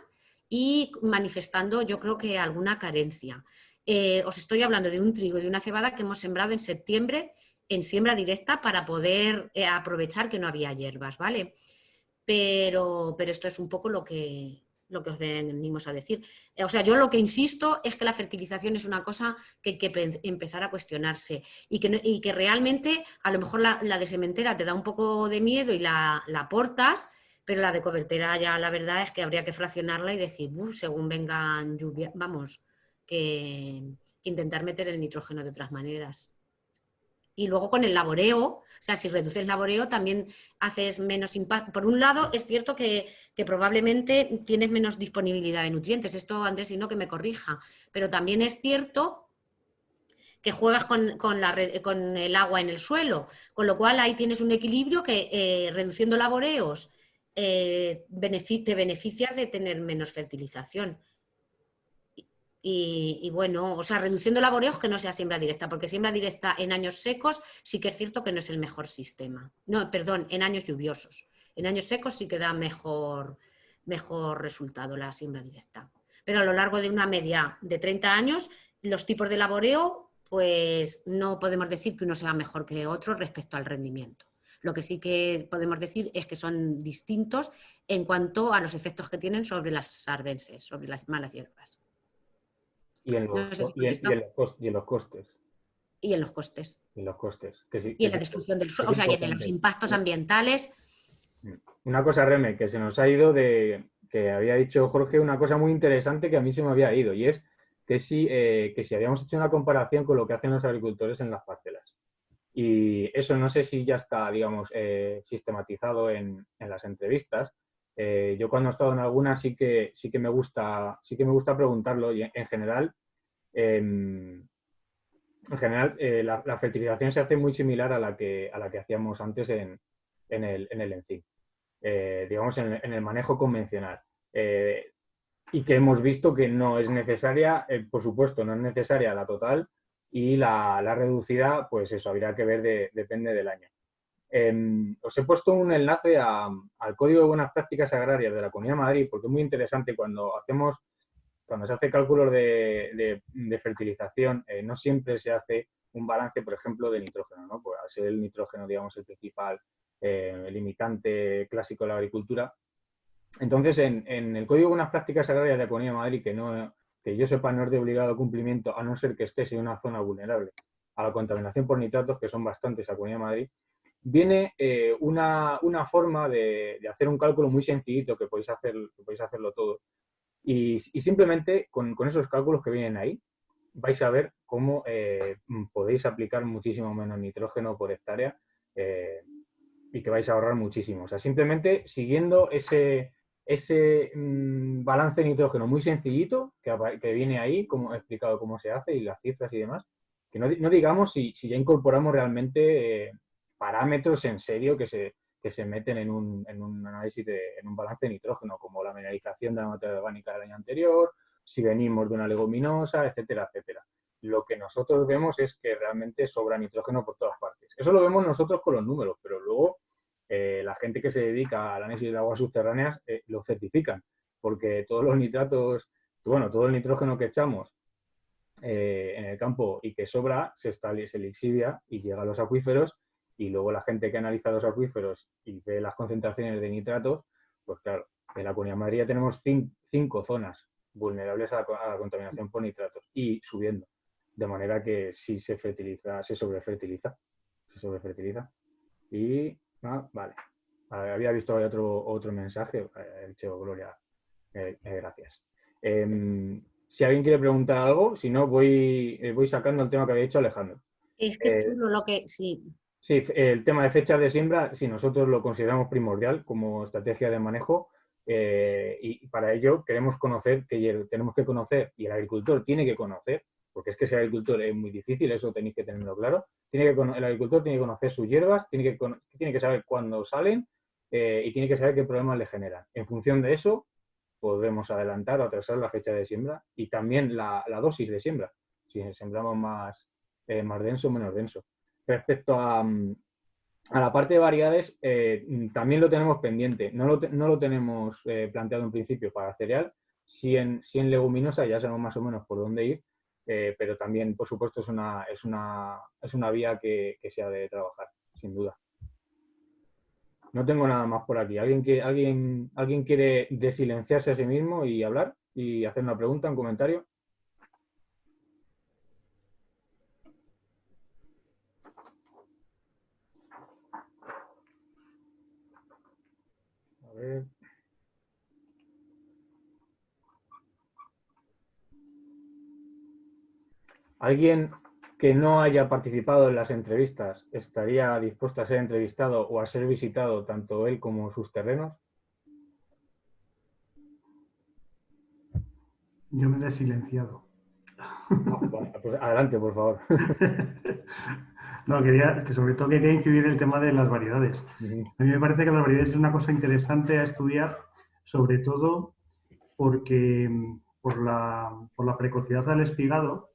y manifestando yo creo que alguna carencia. Os estoy hablando de un trigo y de una cebada que hemos sembrado en septiembre en siembra directa para poder aprovechar que no había hierbas, ¿vale? Pero esto es un poco lo que os venimos a decir. O sea, yo lo que insisto es que la fertilización es una cosa que hay que empezar a cuestionarse y que realmente a lo mejor la de sementera te da un poco de miedo y la aportas, pero la de cobertera ya la verdad es que habría que fraccionarla y decir, según vengan lluvias, vamos, que intentar meter el nitrógeno de otras maneras. Y luego con el laboreo, o sea, si reduces el laboreo también haces menos impacto. Por un lado, es cierto que probablemente tienes menos disponibilidad de nutrientes. Esto, Andrés, si no, que me corrija. Pero también es cierto que juegas con el agua en el suelo, con lo cual ahí tienes un equilibrio que reduciendo laboreos te beneficias de tener menos fertilización. Y bueno, o sea, reduciendo laboreos que no sea siembra directa, porque siembra directa en años secos sí que es cierto que no es el mejor sistema. No, perdón, en años lluviosos. En años secos sí que da mejor resultado la siembra directa. Pero a lo largo de una media de 30 años, los tipos de laboreo, pues no podemos decir que uno sea mejor que otro respecto al rendimiento. Lo que sí que podemos decir es que son distintos en cuanto a los efectos que tienen sobre las arbenses, sobre las malas hierbas. Y en los, No sé si y en los costes. Y en los costes. Y los costes. Que sí, Y en la destrucción del suelo, o sea, y en los impactos ambientales. Una cosa, Reme, que se nos ha ido que había dicho Jorge, una cosa muy interesante que a mí se me había ido, y es que si habíamos hecho una comparación con lo que hacen los agricultores en las parcelas. Y eso no sé si ya está, digamos, sistematizado en las entrevistas. Yo cuando he estado en algunas sí que me gusta preguntarlo, y en general la fertilización se hace muy similar a la que hacíamos antes en el encim, digamos en el manejo convencional. Y que hemos visto que no es necesaria, por supuesto, no es necesaria la total, y la reducida, pues eso, habría que ver, depende del año. Os he puesto un enlace al Código de Buenas Prácticas Agrarias de la Comunidad de Madrid, porque es muy interesante cuando se hace cálculos de fertilización, no siempre se hace un balance, por ejemplo, de nitrógeno, ¿no? Pues al ser el nitrógeno, digamos, el principal limitante clásico de la agricultura. Entonces, en el Código de Buenas Prácticas Agrarias de la Comunidad de Madrid, que yo sepa no es de obligado cumplimiento, a no ser que estés en una zona vulnerable a la contaminación por nitratos, que son bastantes a la Comunidad de Madrid, viene una forma de hacer un cálculo muy sencillito que podéis hacerlo todos. Y simplemente con esos cálculos que vienen ahí, vais a ver cómo podéis aplicar muchísimo menos nitrógeno por hectárea y que vais a ahorrar muchísimo. O sea, simplemente siguiendo ese balance de nitrógeno muy sencillito que viene ahí, como he explicado cómo se hace y las cifras y demás, que no digamos si ya incorporamos realmente parámetros en serio que se meten en un análisis, en un balance de nitrógeno, como la mineralización de la materia orgánica del año anterior, si venimos de una leguminosa, etcétera, etcétera. Lo que nosotros vemos es que realmente sobra nitrógeno por todas partes. Eso lo vemos nosotros con los números, pero luego la gente que se dedica al análisis de aguas subterráneas lo certifican, porque todos los nitratos, bueno, todo el nitrógeno que echamos en el campo y que sobra se lixivia y llega a los acuíferos, y luego la gente que analiza los acuíferos y ve las concentraciones de nitratos, pues claro, en la Comunidad de Madrid ya tenemos 5 zonas vulnerables a la contaminación por nitratos y subiendo, de manera que si se fertiliza, se sobrefertiliza. Y vale. Había visto otro mensaje. He dicho, Gloria, gracias. Si alguien quiere preguntar algo, si no, voy sacando el tema que había dicho Alejandro. Es que es chulo lo que... Sí. Sí, el tema de fechas de siembra, sí, nosotros lo consideramos primordial como estrategia de manejo, y para ello tenemos que conocer, y el agricultor tiene que conocer, porque es que ser agricultor es muy difícil, eso tenéis que tenerlo claro. El agricultor tiene que conocer sus hierbas, tiene que saber cuándo salen, y tiene que saber qué problemas le generan. En función de eso, podemos adelantar o atrasar la fecha de siembra y también la dosis de siembra, si sembramos más denso o menos denso. Respecto a la parte de variedades, también lo tenemos pendiente. No lo tenemos planteado en principio para cereal. Sí en leguminosa ya sabemos más o menos por dónde ir, pero también, por supuesto, es una vía que se ha de trabajar, sin duda. No tengo nada más por aquí. ¿Alguien quiere desilenciarse a sí mismo y hablar y hacer una pregunta, un comentario? A ver. ¿Alguien que no haya participado en las entrevistas estaría dispuesto a ser entrevistado o a ser visitado tanto él como sus terrenos? Yo me he desilenciado. Bueno, pues adelante, por favor. No, que sobre todo quería incidir en el tema de las variedades. A mí me parece que las variedades es una cosa interesante a estudiar, sobre todo porque por la precocidad del espigado.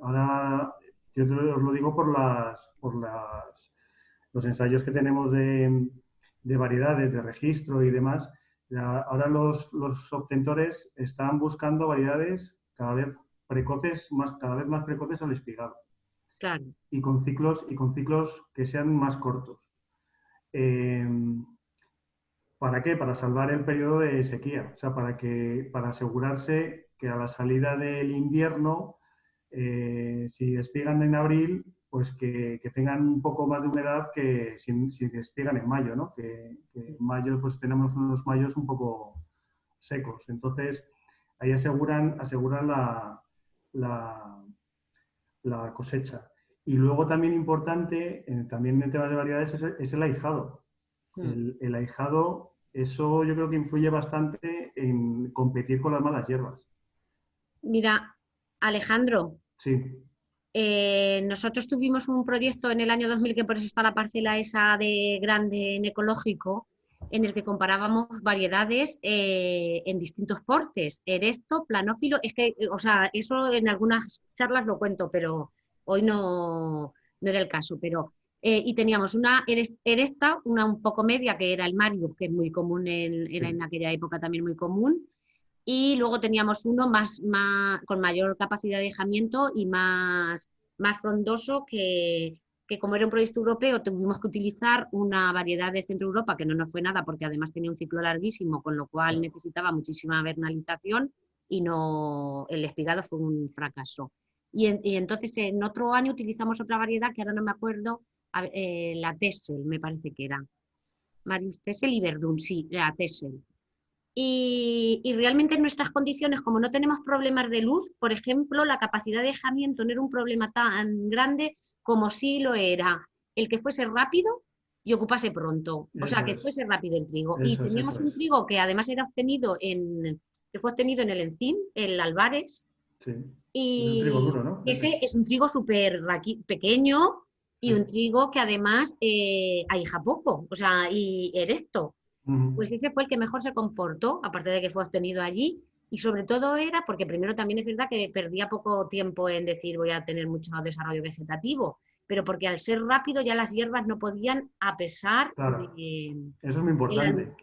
Ahora, yo os lo digo por los ensayos que tenemos de variedades, de registro y demás. Ahora los obtentores están buscando variedades cada vez más precoces al espigado. Claro. Y con ciclos que sean más cortos. ¿Para qué? Para salvar el periodo de sequía. O sea, para asegurarse que a la salida del invierno, si despigan en abril, pues que tengan un poco más de humedad que si despigan en mayo, ¿no? Que en mayo pues tenemos unos mayos un poco secos. Entonces, ahí aseguran la cosecha. Y luego también importante, también en temas de variedades, es el ahijado. El ahijado, eso yo creo que influye bastante en competir con las malas hierbas. Mira, Alejandro, sí. Nosotros tuvimos un proyecto en el año 2000, que por eso está la parcela esa de grande en ecológico, en el que comparábamos variedades en distintos portes, erecto, planófilo, es que, o sea, eso en algunas charlas lo cuento, pero hoy no era el caso, pero y teníamos una erecta, una un poco media, que era el Marius, que es muy común, era en aquella época también muy común, y luego teníamos uno con mayor capacidad de dejamiento y más frondoso, que como era un proyecto europeo tuvimos que utilizar una variedad de Centro Europa, que no nos fue nada porque además tenía un ciclo larguísimo, con lo cual necesitaba muchísima vernalización y el espigado fue un fracaso. Y entonces en otro año utilizamos otra variedad que ahora no me acuerdo, la Texel, me parece que era. Marius Texel y Verdun, sí, la Texel. Y realmente en nuestras condiciones, como no tenemos problemas de luz, por ejemplo, la capacidad de dejamiento no era un problema tan grande como sí lo era el que fuese rápido y ocupase pronto. O sea, que fuese rápido el trigo. Y teníamos un trigo que además era que fue obtenido en el Encín, el Albares. Sí. Y es un trigo duro, ¿no? Ese es un trigo súper pequeño y un trigo que además ahija poco, o sea, y erecto. Pues ese fue el que mejor se comportó, aparte de que fue obtenido allí, y sobre todo era porque primero también es verdad que perdía poco tiempo en decir voy a tener mucho desarrollo vegetativo, pero porque al ser rápido ya las hierbas no podían, a pesar de... Eso es muy importante.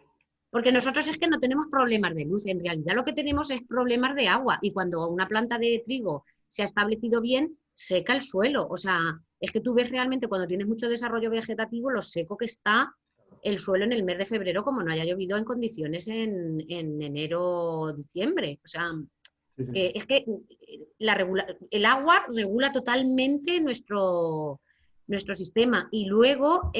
Porque nosotros es que no tenemos problemas de luz, en realidad lo que tenemos es problemas de agua, y cuando una planta de trigo se ha establecido bien, seca el suelo. O sea, es que tú ves realmente cuando tienes mucho desarrollo vegetativo lo seco que está el suelo en el mes de febrero, como no haya llovido en condiciones en enero o diciembre. O sea, es que el agua regula totalmente nuestro sistema. Y luego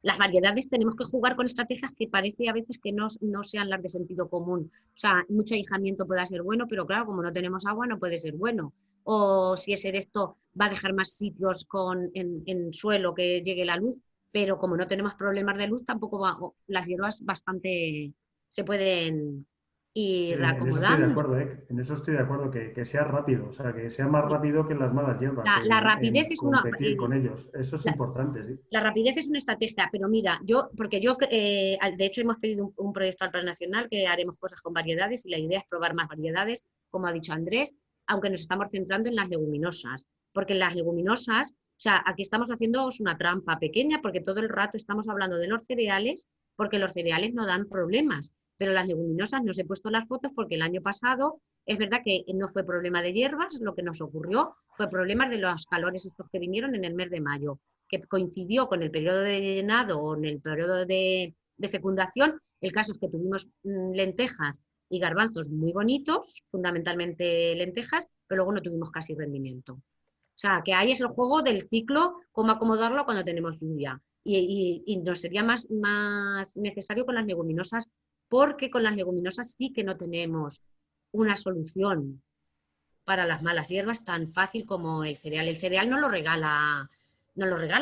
Las variedades tenemos que jugar con estrategias que parece a veces que no sean las de sentido común. O sea, mucho ahijamiento puede ser bueno, pero claro, como no tenemos agua no puede ser bueno. O si es esto, va a dejar más sitios en suelo que llegue la luz, pero como no tenemos problemas de luz, tampoco las hierbas bastante se pueden Sí, ir en eso estoy de acomodando. acuerdo, ¿eh? En eso estoy de acuerdo, que sea rápido, o sea, que sea más rápido que las malas hierbas La rapidez en es una... competir con ellos. Eso es la, importante, sí. la rapidez es una estrategia, pero mira, porque yo, de hecho, hemos pedido un proyecto al Plan Nacional que haremos cosas con variedades y la idea es probar más variedades, como ha dicho Andrés, aunque nos estamos centrando en las leguminosas, porque en las leguminosas, o sea, aquí estamos haciendo una trampa pequeña porque todo el rato estamos hablando de los cereales, porque los cereales no dan problemas, pero las leguminosas no os he puesto las fotos porque el año pasado es verdad que no fue problema de hierbas, lo que nos ocurrió fue problemas de los calores estos que vinieron en el mes de mayo, que coincidió con el periodo de llenado o en el periodo de fecundación. El caso es que tuvimos lentejas y garbanzos muy bonitos, fundamentalmente lentejas, pero luego no tuvimos casi rendimiento. O sea, que ahí es el juego del ciclo, cómo acomodarlo cuando tenemos lluvia. Y nos sería más necesario con las leguminosas, porque con las leguminosas sí que no tenemos una solución para las malas hierbas tan fácil como el cereal. El cereal no lo regala,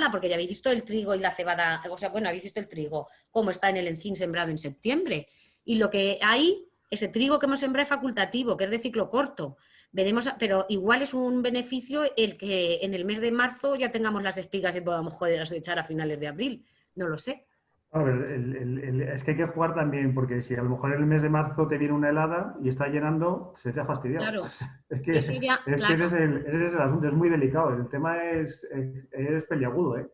porque ya habéis visto el trigo y la cebada, o sea, bueno, habéis visto el trigo, cómo está en el encín sembrado en septiembre. Y lo que hay, ese trigo que hemos sembrado es facultativo, que es de ciclo corto. Veremos, pero igual es un beneficio el que en el mes de marzo ya tengamos las espigas y podamos cosechar a finales de abril. No lo sé. A ver, es que hay que jugar también, porque si a lo mejor en el mes de marzo te viene una helada y está llenando, se te ha fastidiado. Claro, Es que, eso ya, es que claro. ese es el asunto, es muy delicado. El tema es peliagudo, ¿eh?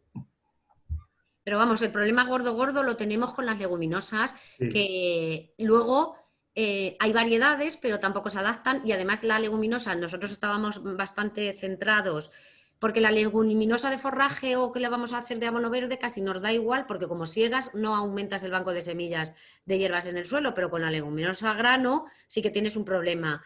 Pero vamos, el problema gordo gordo lo tenemos con las leguminosas, Sí. que luego hay variedades, pero tampoco se adaptan. Y además la leguminosa, nosotros estábamos bastante centrados, porque la leguminosa de forraje o que le vamos a hacer de abono verde casi nos da igual, porque como siegas no aumentas el banco de semillas de hierbas en el suelo, pero con la leguminosa a grano sí que tienes un problema.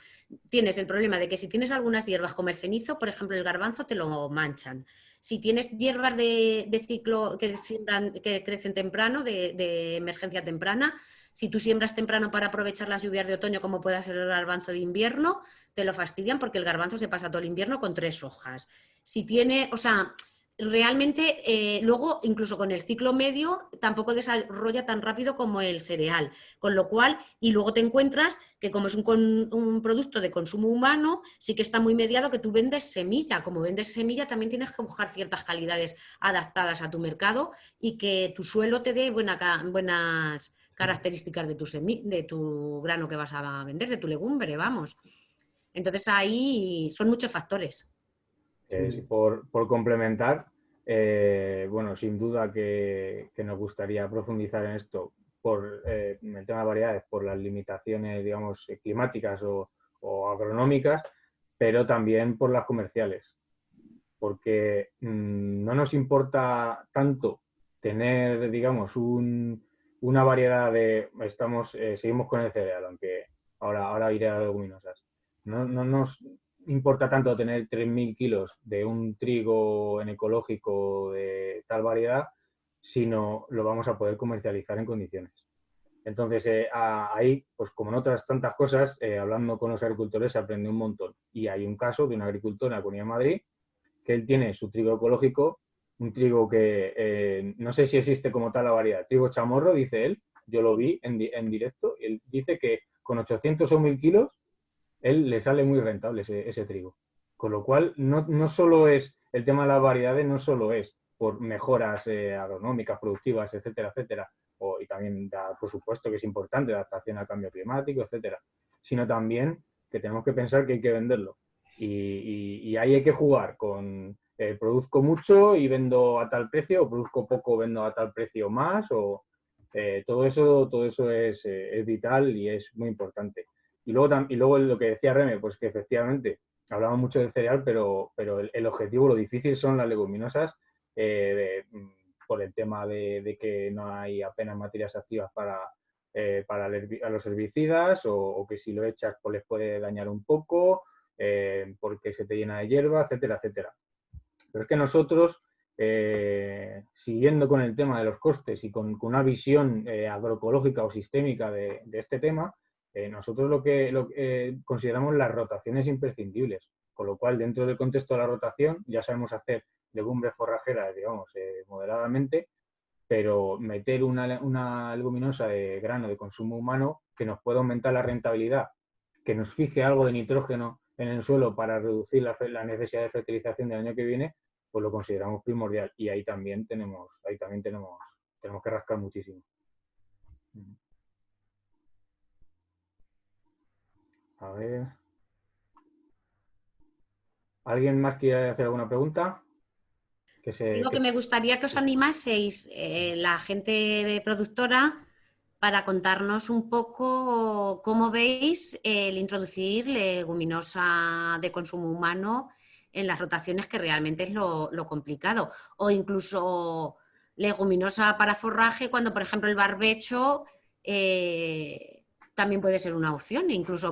Tienes el problema de que si tienes algunas hierbas como el cenizo, por ejemplo el garbanzo, te lo manchan. Si tienes hierbas de ciclo que crecen temprano, de emergencia temprana, si tú siembras temprano para aprovechar las lluvias de otoño, como pueda ser el garbanzo de invierno, te lo fastidian porque el garbanzo se pasa todo el invierno con 3 hojas. Si tiene, o sea, realmente luego, incluso con el ciclo medio, tampoco desarrolla tan rápido como el cereal. Con lo cual, y luego te encuentras que como es un producto de consumo humano, sí que está muy mediado que tú vendes semilla. Como vendes semilla, también tienes que buscar ciertas calidades adaptadas a tu mercado y que tu suelo te dé buenas características de tu grano que vas a vender, de tu legumbre, vamos. Entonces ahí son muchos factores. Sí, por complementar, bueno, sin duda que nos gustaría profundizar en esto por el tema de variedades, por las limitaciones, digamos, climáticas o agronómicas, pero también por las comerciales, porque no nos importa tanto tener, digamos, una variedad de... seguimos con el cereal, aunque ahora iré a las leguminosas. No nos importa tanto tener 3.000 kilos de un trigo en ecológico de tal variedad, sino lo vamos a poder comercializar en condiciones. Entonces, ahí, pues como en otras tantas cosas, hablando con los agricultores se aprende un montón. Y hay un caso de un agricultor en la Comunidad de Madrid que él tiene su trigo ecológico, un trigo que no sé si existe como tal la variedad. Trigo chamorro, dice él, yo lo vi en directo, y él dice que con 800 o 1.000 kilos él le sale muy rentable ese trigo. Con lo cual, no solo es el tema de las variedades, no solo es por mejoras agronómicas, productivas, etcétera, etcétera, y también, por supuesto, que es importante adaptación al cambio climático, etcétera, sino también que tenemos que pensar que hay que venderlo. Y ahí hay que jugar con produzco mucho y vendo a tal precio, o produzco poco, vendo a tal precio más, o todo eso es vital y es muy importante. Y luego lo que decía Reme, pues que efectivamente hablamos mucho del cereal, pero el objetivo, lo difícil son las leguminosas por el tema de que no hay apenas materias activas para los herbicidas o que si lo echas pues les puede dañar un poco porque se te llena de hierba, etcétera, etcétera. Pero es que nosotros siguiendo con el tema de los costes y con una visión agroecológica o sistémica de este tema, nosotros lo que consideramos las rotaciones imprescindibles, con lo cual dentro del contexto de la rotación ya sabemos hacer legumbres forrajeras, digamos, moderadamente, pero meter una leguminosa de grano de consumo humano que nos pueda aumentar la rentabilidad, que nos fije algo de nitrógeno en el suelo para reducir la necesidad de fertilización del año que viene, pues lo consideramos primordial. Y ahí también tenemos que rascar muchísimo. A ver. ¿Alguien más quiere hacer alguna pregunta? Digo que me gustaría que os animaseis, la gente productora, para contarnos un poco cómo veis el introducir leguminosa de consumo humano en las rotaciones, que realmente es lo complicado. O incluso leguminosa para forraje, cuando por ejemplo el barbecho también puede ser una opción, incluso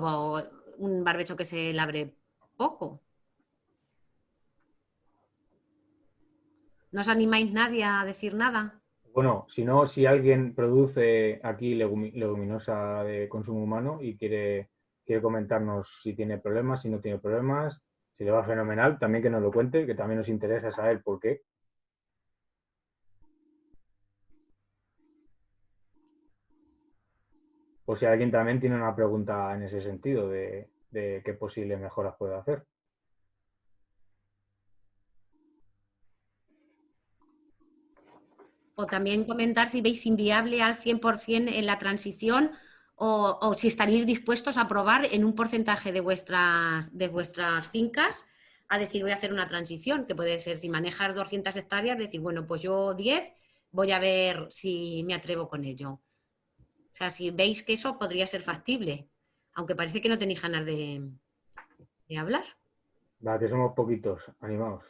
un barbecho que se labre poco. ¿No os animáis nadie a decir nada? Bueno, si alguien produce aquí leguminosa de consumo humano y quiere comentarnos si tiene problemas, si no tiene problemas, si le va fenomenal, también que nos lo cuente, que también nos interesa saber por qué. O si alguien también tiene una pregunta en ese sentido de qué posibles mejoras puede hacer. O también comentar si veis inviable al 100% en la transición o si estaréis dispuestos a probar en un porcentaje de vuestras fincas a decir voy a hacer una transición, que puede ser si manejas 200 hectáreas, decir, bueno, pues yo 10, voy a ver si me atrevo con ello. O sea, si veis que eso podría ser factible, aunque parece que no tenéis ganas de hablar. Va, que somos poquitos, animados.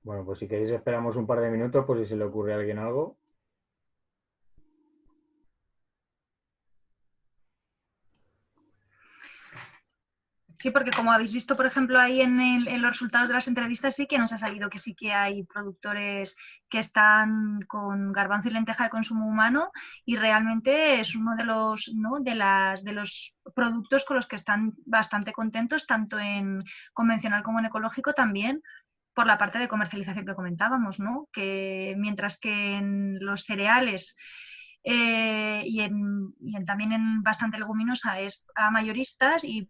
Bueno, pues si queréis esperamos un par de minutos por si se le ocurre a alguien algo. Sí, porque como habéis visto, por ejemplo, ahí en los resultados de las entrevistas sí que nos ha salido que sí que hay productores que están con garbanzo y lenteja de consumo humano y realmente es uno de los, ¿no? de los productos con los que están bastante contentos, tanto en convencional como en ecológico también, por la parte de comercialización que comentábamos, ¿no? Que mientras que en los cereales también en bastante leguminosa es a mayoristas y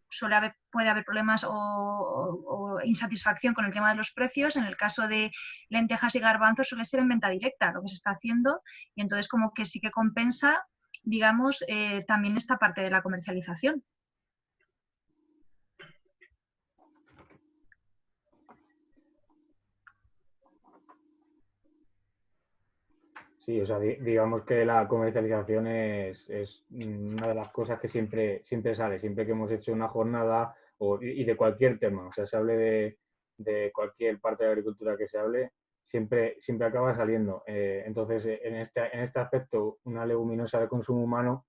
puede haber problemas o insatisfacción con el tema de los precios. En el caso de lentejas y garbanzos suele ser en venta directa lo que se está haciendo y entonces como que sí que compensa, digamos, también esta parte de la comercialización. Sí, o sea, digamos que la comercialización es una de las cosas que siempre sale, siempre que hemos hecho una jornada y de cualquier tema, o sea, se hable de cualquier parte de la agricultura que se hable, siempre acaba saliendo. Entonces, en este aspecto, una leguminosa de consumo humano,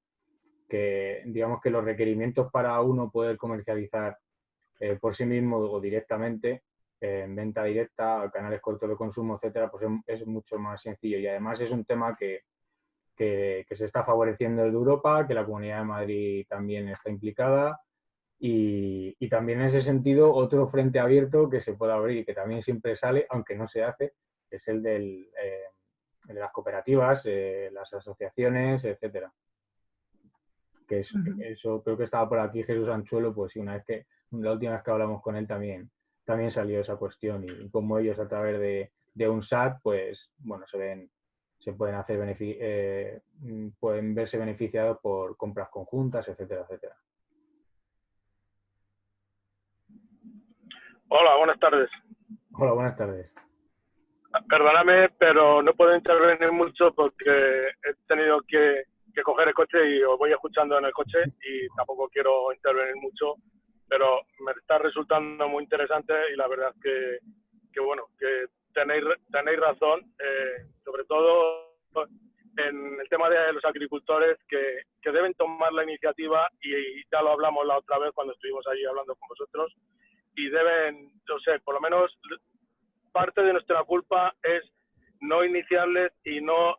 que digamos que los requerimientos para uno poder comercializar por sí mismo o directamente, en venta directa, canales cortos de consumo, etcétera, pues es mucho más sencillo. Y además es un tema que se está favoreciendo desde Europa, que la Comunidad de Madrid también está implicada. Y también en ese sentido, otro frente abierto que se puede abrir y que también siempre sale, aunque no se hace, es el de las cooperativas, las asociaciones, etcétera. Que eso creo que estaba por aquí Jesús Anchuelo, pues sí, la última vez que hablamos con él también salió esa cuestión y como ellos a través de un SAT, pues bueno, pueden verse beneficiados por compras conjuntas, etcétera, etcétera. Hola, buenas tardes. Hola, buenas tardes. Perdóname, pero no puedo intervenir mucho porque he tenido que coger el coche y os voy escuchando en el coche y tampoco quiero intervenir mucho, pero me está resultando muy interesante y la verdad que bueno, que tenéis razón, sobre todo en el tema de los agricultores que deben tomar la iniciativa, y ya lo hablamos la otra vez cuando estuvimos allí hablando con vosotros, y deben, no sé, por lo menos parte de nuestra culpa es no iniciarles y no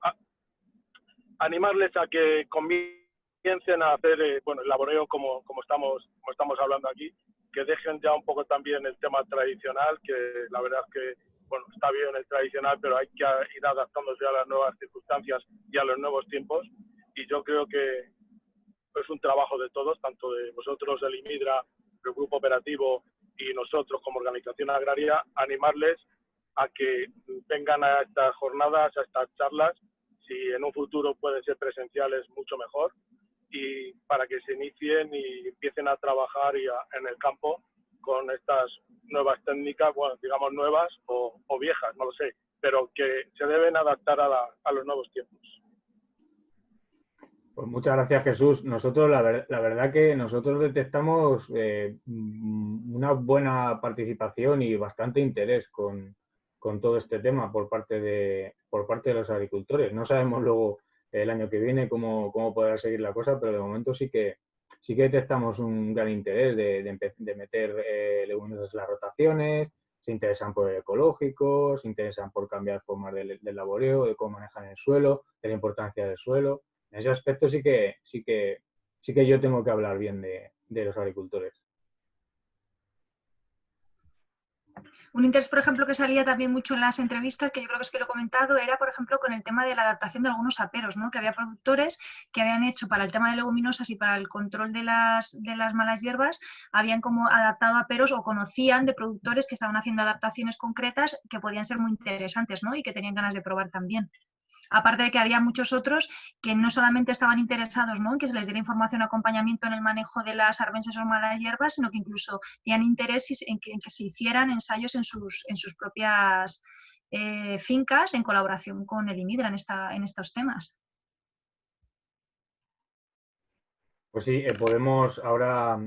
animarles a que comiencen a hacer bueno, el laboreo como estamos hablando aquí, que dejen ya un poco también el tema tradicional, que la verdad es que bueno, está bien el tradicional, pero hay que ir adaptándose a las nuevas circunstancias y a los nuevos tiempos, y yo creo que es un trabajo de todos, tanto de vosotros, el IMIDRA, el Grupo Operativo y nosotros como organización agraria, animarles a que vengan a estas jornadas, a estas charlas, si en un futuro pueden ser presenciales, mucho mejor, y para que se inicien y empiecen a trabajar en el campo con estas nuevas técnicas, bueno, digamos nuevas o viejas, no lo sé, pero que se deben adaptar a los nuevos tiempos. Pues muchas gracias, Jesús. Nosotros, la verdad que nosotros detectamos una buena participación y bastante interés con todo este tema por parte de los agricultores. No sabemos luego el año que viene cómo podrá seguir la cosa, pero de momento sí que detectamos un gran interés de meter leguminosas en las rotaciones, se interesan por el ecológico, se interesan por cambiar formas del laboreo, de cómo manejan el suelo, de la importancia del suelo. En ese aspecto sí que yo tengo que hablar bien de los agricultores. Un interés, por ejemplo, que salía también mucho en las entrevistas, que yo creo que es que lo he comentado, era, por ejemplo, con el tema de la adaptación de algunos aperos, ¿no? Que había productores que habían hecho para el tema de leguminosas y para el control de las malas hierbas, habían como adaptado aperos o conocían de productores que estaban haciendo adaptaciones concretas que podían ser muy interesantes, ¿no? Y que tenían ganas de probar también. Aparte de que había muchos otros que no solamente estaban interesados, ¿no?, en que se les diera información o acompañamiento en el manejo de las arbences o malas hierbas, sino que incluso tenían interés en que se hicieran ensayos en sus propias fincas en colaboración con el IMIDRA en estos temas. Pues sí, podemos ahora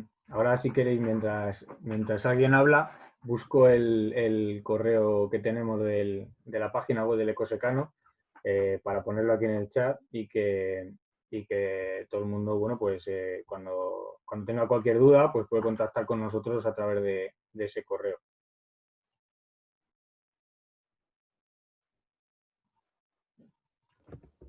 si queréis, mientras alguien habla, busco el correo que tenemos de la página web del Ecosecano, para ponerlo aquí en el chat y que todo el mundo, bueno, pues cuando tenga cualquier duda, pues puede contactar con nosotros a través de ese correo.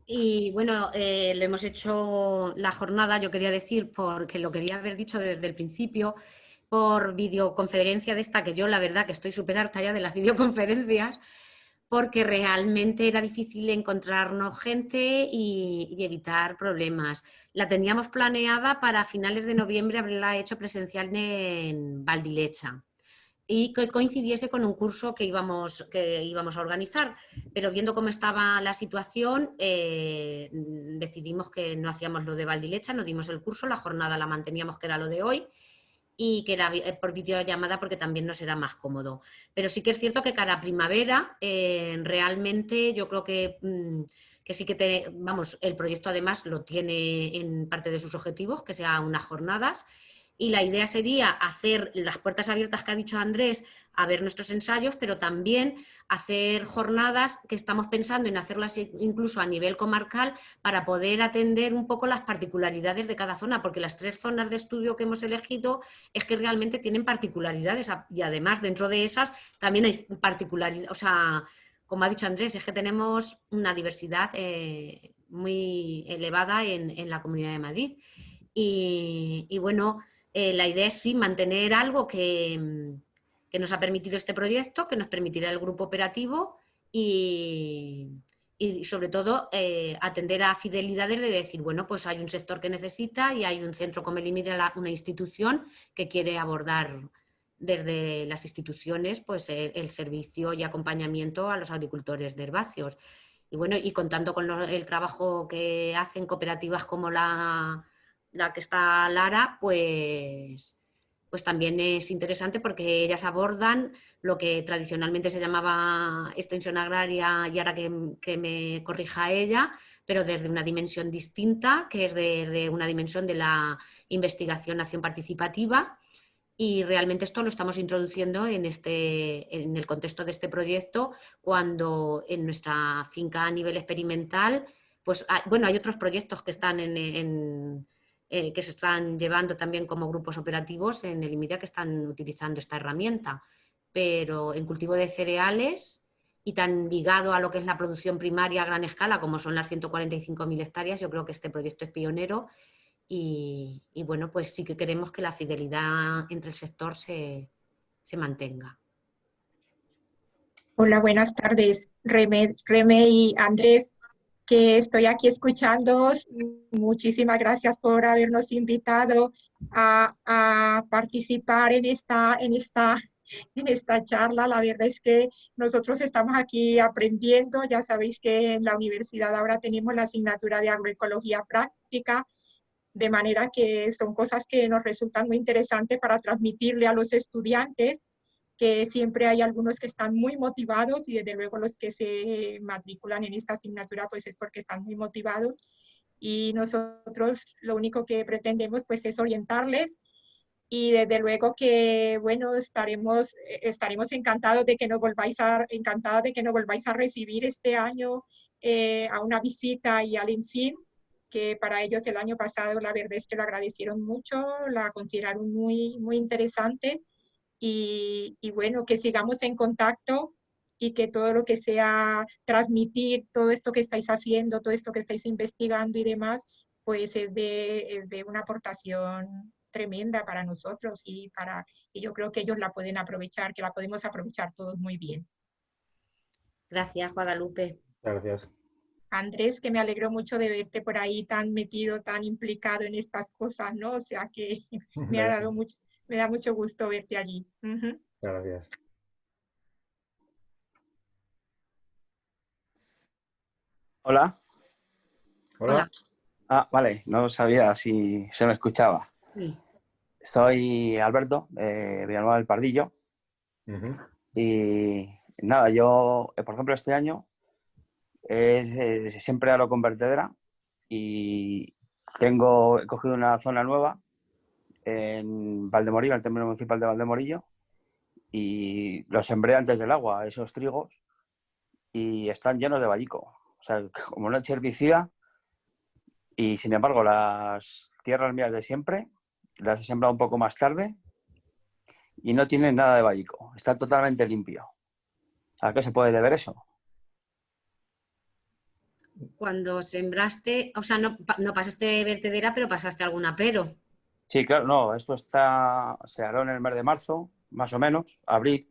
Y bueno, lo hemos hecho la jornada, yo quería decir, porque lo quería haber dicho desde el principio, por videoconferencia de esta, que yo la verdad que estoy súper harta ya de las videoconferencias, porque realmente era difícil encontrarnos gente y evitar problemas. La teníamos planeada para finales de noviembre, haberla hecho presencial en Valdilecha y que coincidiese con un curso que íbamos a organizar, pero viendo cómo estaba la situación, decidimos que no hacíamos lo de Valdilecha, no dimos el curso, la jornada la manteníamos, que era lo de hoy, y que era por videollamada porque también nos era más cómodo. Pero sí que es cierto que cara a primavera, realmente yo creo que sí que vamos, el proyecto además lo tiene en parte de sus objetivos, que sea unas jornadas, y la idea sería hacer las puertas abiertas que ha dicho Andrés a ver nuestros ensayos, pero también hacer jornadas que estamos pensando en hacerlas incluso a nivel comarcal para poder atender un poco las particularidades de cada zona, porque las 3 zonas de estudio que hemos elegido es que realmente tienen particularidades y además dentro de esas también hay particularidades, o sea, como ha dicho Andrés, es que tenemos una diversidad muy elevada en la Comunidad de Madrid y bueno, la idea es sí mantener algo que nos ha permitido este proyecto, que nos permitirá el grupo operativo y sobre todo atender a fidelidades de decir, bueno, pues hay un sector que necesita y hay un centro como el IMIDRA, una institución que quiere abordar desde las instituciones pues el servicio y acompañamiento a los agricultores de herbáceos. Y bueno, y contando con el trabajo que hacen cooperativas como la que está Lara, pues también es interesante porque ellas abordan lo que tradicionalmente se llamaba extensión agraria, y ahora que me corrija ella, pero desde una dimensión distinta, que es de una dimensión de la investigación acción participativa, y realmente esto lo estamos introduciendo en el contexto de este proyecto, cuando en nuestra finca a nivel experimental pues bueno, hay otros proyectos que están que se están llevando también como grupos operativos en el IMIDIA que están utilizando esta herramienta, pero en cultivo de cereales y tan ligado a lo que es la producción primaria a gran escala como son las 145.000 hectáreas, yo creo que este proyecto es pionero y bueno, pues sí que queremos que la fidelidad entre el sector se mantenga. Hola, buenas tardes, Reme y Andrés, que estoy aquí escuchándoos. Muchísimas gracias por habernos invitado a participar en esta charla. La verdad es que nosotros estamos aquí aprendiendo. Ya sabéis que en la universidad ahora tenemos la asignatura de agroecología práctica, de manera que son cosas que nos resultan muy interesantes para transmitirle a los estudiantes, que siempre hay algunos que están muy motivados y desde luego los que se matriculan en esta asignatura pues es porque están muy motivados y nosotros lo único que pretendemos pues es orientarles y desde luego que bueno, estaremos encantados de que nos volváis a recibir este año a una visita y al INSIN, que para ellos el año pasado la verdad es que lo agradecieron mucho, la consideraron muy, muy interesante. Y bueno, que sigamos en contacto y que todo lo que sea transmitir, todo esto que estáis haciendo, todo esto que estáis investigando y demás, pues es de una aportación tremenda para nosotros y yo creo que ellos la pueden aprovechar, que la podemos aprovechar todos muy bien. Gracias, Guadalupe. Gracias. Andrés, que me alegro mucho de verte por ahí tan metido, tan implicado en estas cosas, ¿no? O sea que me da mucho gusto verte allí. Gracias. Hola. Hola. Ah, vale, no sabía si se me escuchaba. Sí. Soy Alberto, de Villanueva del Pardillo. Y nada, yo, por ejemplo, este año siempre hablo con vertedera y he cogido una zona nueva en Valdemorillo, en el término municipal de Valdemorillo, y los sembré antes del agua, esos trigos, y están llenos de vallico. O sea, como no he hecho herbicida, y sin embargo las tierras mías de siempre las he sembrado un poco más tarde y no tienen nada de vallico, está totalmente limpio. ¿A qué se puede deber eso? Cuando sembraste, o sea, no pasaste vertedera, pero pasaste algún apero. Sí, claro, no, esto se hará en el mes de marzo, más o menos, abril,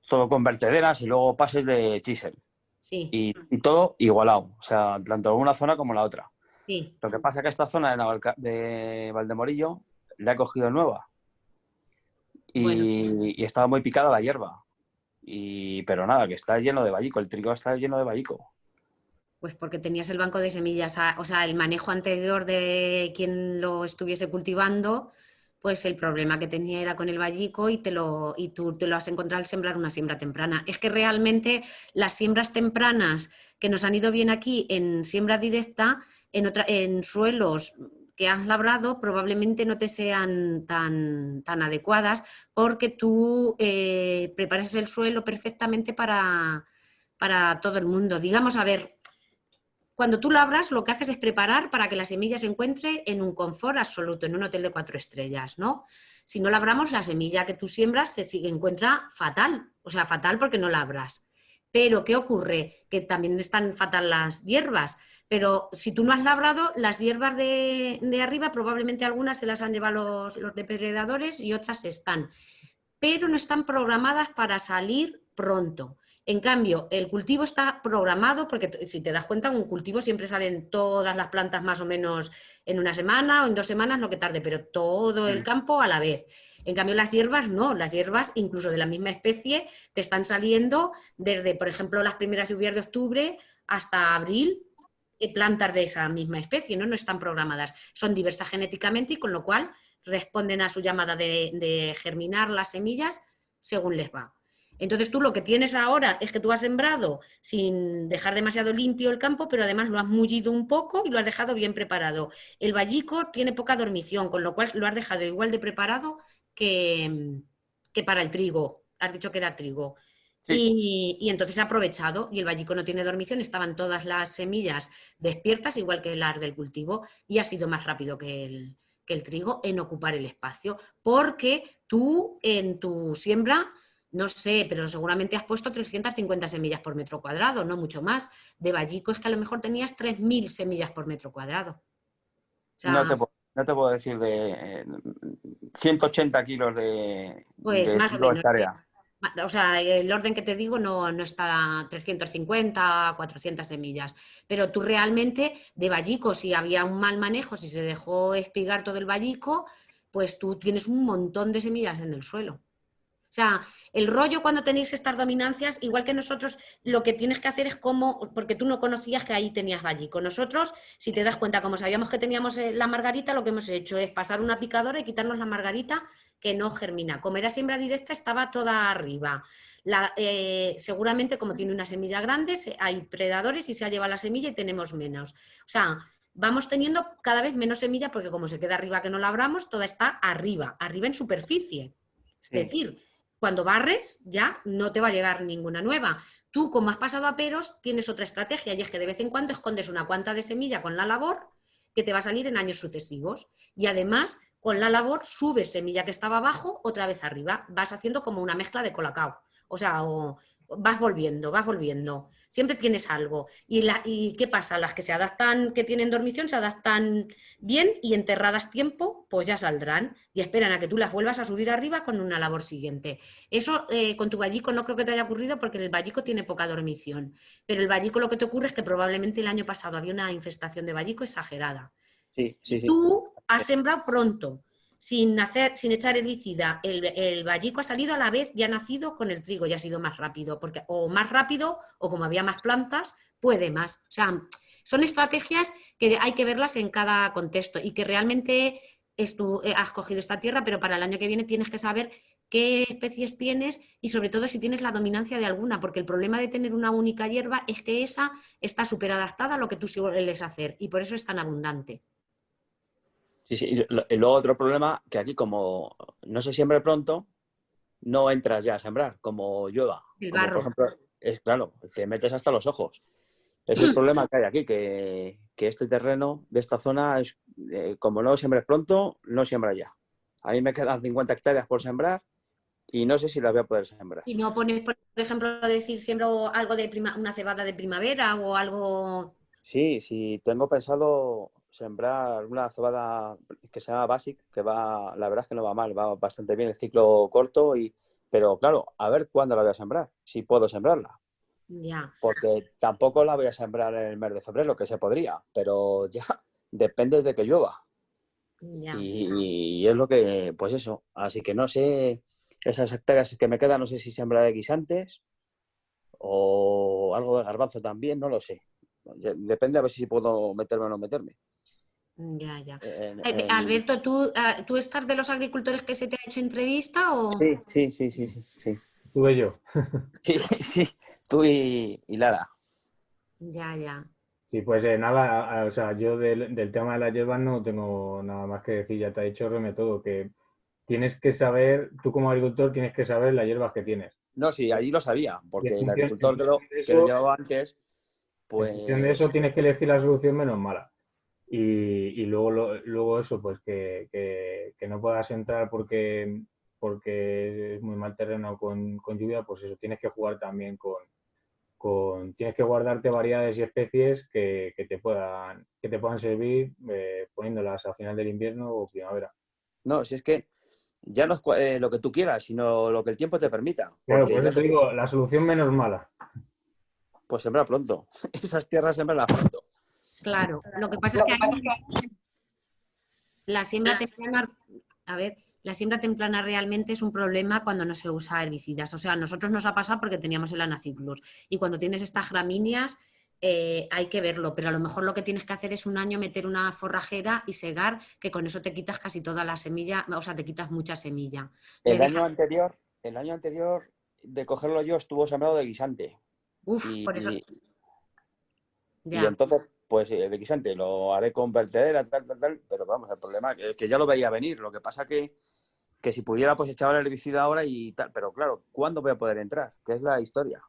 todo con vertederas y luego pases de chisel. Sí. Y todo igualado, o sea, tanto una zona como la otra. Sí. Lo que pasa es que esta zona de Valdemorillo la he cogido nueva y estaba muy picada la hierba. Pero nada, que está lleno de vallico, el trigo está lleno de vallico. Pues porque tenías el banco de semillas, o sea, el manejo anterior de quien lo estuviese cultivando, pues el problema que tenía era con el vallico y tú te lo has encontrado al sembrar una siembra temprana. Es que realmente las siembras tempranas que nos han ido bien aquí en siembra directa, en suelos que has labrado, probablemente no te sean tan adecuadas porque tú preparas el suelo perfectamente para todo el mundo. Digamos, a ver, cuando tú labras, lo que haces es preparar para que la semilla se encuentre en un confort absoluto, en un hotel de 4 estrellas, ¿no? Si no labramos, la semilla que tú siembras se encuentra fatal, o sea, fatal porque no labras. Pero, ¿qué ocurre? Que también están fatal las hierbas, pero si tú no has labrado, las hierbas de arriba probablemente algunas se las han llevado los depredadores y otras están, pero no están programadas para salir pronto. En cambio, el cultivo está programado, porque si te das cuenta, un cultivo siempre salen todas las plantas más o menos en una semana o en 2 semanas, lo que tarde, pero todo el campo a la vez. En cambio, las hierbas no, las hierbas incluso de la misma especie te están saliendo desde, por ejemplo, las primeras lluvias de octubre hasta abril, plantas de esa misma especie, ¿no? No están programadas, son diversas genéticamente y con lo cual responden a su llamada de germinar las semillas según les va. Entonces tú lo que tienes ahora es que tú has sembrado sin dejar demasiado limpio el campo, pero además lo has mullido un poco y lo has dejado bien preparado. El vallico tiene poca dormición, con lo cual lo has dejado igual de preparado que para el trigo. Has dicho que era trigo. Y entonces he aprovechado, y el vallico no tiene dormición, estaban todas las semillas despiertas, igual que las del cultivo, y ha sido más rápido que el trigo en ocupar el espacio, porque tú en tu siembra, no sé, pero seguramente has puesto 350 semillas por metro cuadrado, no mucho más. De vallico es que a lo mejor tenías 3.000 semillas por metro cuadrado. O sea, no te puedo decir de 180 kilos pues de más o trigo menos. hectárea. O sea, el orden que te digo no está 350, 400 semillas, pero tú realmente de vallico, si había un mal manejo, si se dejó espigar todo el vallico, pues tú tienes un montón de semillas en el suelo. O sea, el rollo cuando tenéis estas dominancias, igual que nosotros, lo que tienes que hacer es como, porque tú no conocías que ahí tenías vallico. Nosotros, si te das cuenta, como sabíamos que teníamos la margarita, lo que hemos hecho es pasar una picadora y quitarnos la margarita que no germina. Como era siembra directa, estaba toda arriba. Seguramente, como tiene una semilla grande, hay predadores y se ha llevado la semilla y tenemos menos. O sea, vamos teniendo cada vez menos semilla porque como se queda arriba que no la abramos, toda está arriba en superficie. Es decir, cuando barres ya no te va a llegar ninguna nueva. Tú, como has pasado a peros, tienes otra estrategia y es que de vez en cuando escondes una cuanta de semilla con la labor que te va a salir en años sucesivos. Y además, con la labor subes semilla que estaba abajo otra vez arriba. Vas haciendo como una mezcla de colacao. O sea, vas volviendo. Siempre tienes algo. ¿Y qué pasa? Las que se adaptan, que tienen dormición, se adaptan bien y enterradas tiempo, pues ya saldrán y esperan a que tú las vuelvas a subir arriba con una labor siguiente. Eso con tu vallico no creo que te haya ocurrido porque el vallico tiene poca dormición. Pero el vallico lo que te ocurre es que probablemente el año pasado había una infestación de vallico exagerada. Sí. Tú has sembrado pronto. Sin echar herbicida, el vallico ha salido a la vez, ya ha nacido con el trigo, ya ha sido más rápido, o más rápido, o como había más plantas, puede más. O sea, son estrategias que hay que verlas en cada contexto y que realmente has cogido esta tierra, pero para el año que viene tienes que saber qué especies tienes y sobre todo si tienes la dominancia de alguna, porque el problema de tener una única hierba es que esa está súper adaptada a lo que tú sueles hacer y por eso es tan abundante. Sí. Y luego otro problema, que aquí como no se siembre pronto, no entras ya a sembrar, como llueva. El como barro. por ejemplo, claro, te metes hasta los ojos. Es el problema que hay aquí, que este terreno de esta zona, es como no siembres pronto, no siembra ya. A mí me quedan 50 hectáreas por sembrar y no sé si las voy a poder sembrar. ¿Y no pones, por ejemplo, decir siembro algo de una cebada de primavera o algo? Sí, tengo pensado sembrar una cebada que se llama Basic, que va, la verdad es que no va mal, va bastante bien, el ciclo corto, pero claro, a ver cuándo la voy a sembrar, si puedo sembrarla. Ya. Porque tampoco la voy a sembrar en el mes de febrero, que se podría, pero ya depende de que llueva. Ya. Y es lo que, pues eso, así que no sé, esas hectáreas que me quedan, no sé si sembrar guisantes o algo de garbanzo también, no lo sé. Depende a ver si puedo meterme o no meterme. Ya. Alberto, ¿tú estás de los agricultores que se te ha hecho entrevista o...? Sí. Tuve yo. Sí, tú y Lara. Ya. Sí, pues nada, o sea, yo del tema de las hierbas no tengo nada más que decir, ya te ha dicho Reme todo, que tienes que saber, tú como agricultor tienes que saber las hierbas que tienes. No, sí, allí lo sabía, porque el agricultor que lo llevaba antes, pues... En función de eso tienes que elegir la solución menos mala. Y luego eso, pues que no puedas entrar porque es muy mal terreno con lluvia, pues eso, tienes que jugar también tienes que guardarte variedades y especies que te puedan servir poniéndolas a final del invierno o primavera. No, si es que ya no es lo que tú quieras, sino lo que el tiempo te permita. Claro, por eso te digo, la solución menos mala. Pues sembrar pronto. Esas tierras sembrarlas pronto. Claro, lo que pasa es que aquí la siembra temprana, la siembra temprana realmente es un problema cuando no se usa herbicidas. O sea, a nosotros nos ha pasado porque teníamos el Anaciclus. Y cuando tienes estas gramíneas hay que verlo, pero a lo mejor lo que tienes que hacer es un año meter una forrajera y segar, que con eso te quitas casi toda la semilla, o sea, te quitas mucha semilla. El año anterior de cogerlo yo estuvo sembrado de guisante. Por eso... Y entonces, pues de guisante lo haré con vertedera, tal, pero vamos, el problema es que ya lo veía venir. Lo que pasa que que si pudiera pues echaba el herbicida ahora y tal, pero claro, ¿cuándo voy a poder entrar? Que es la historia.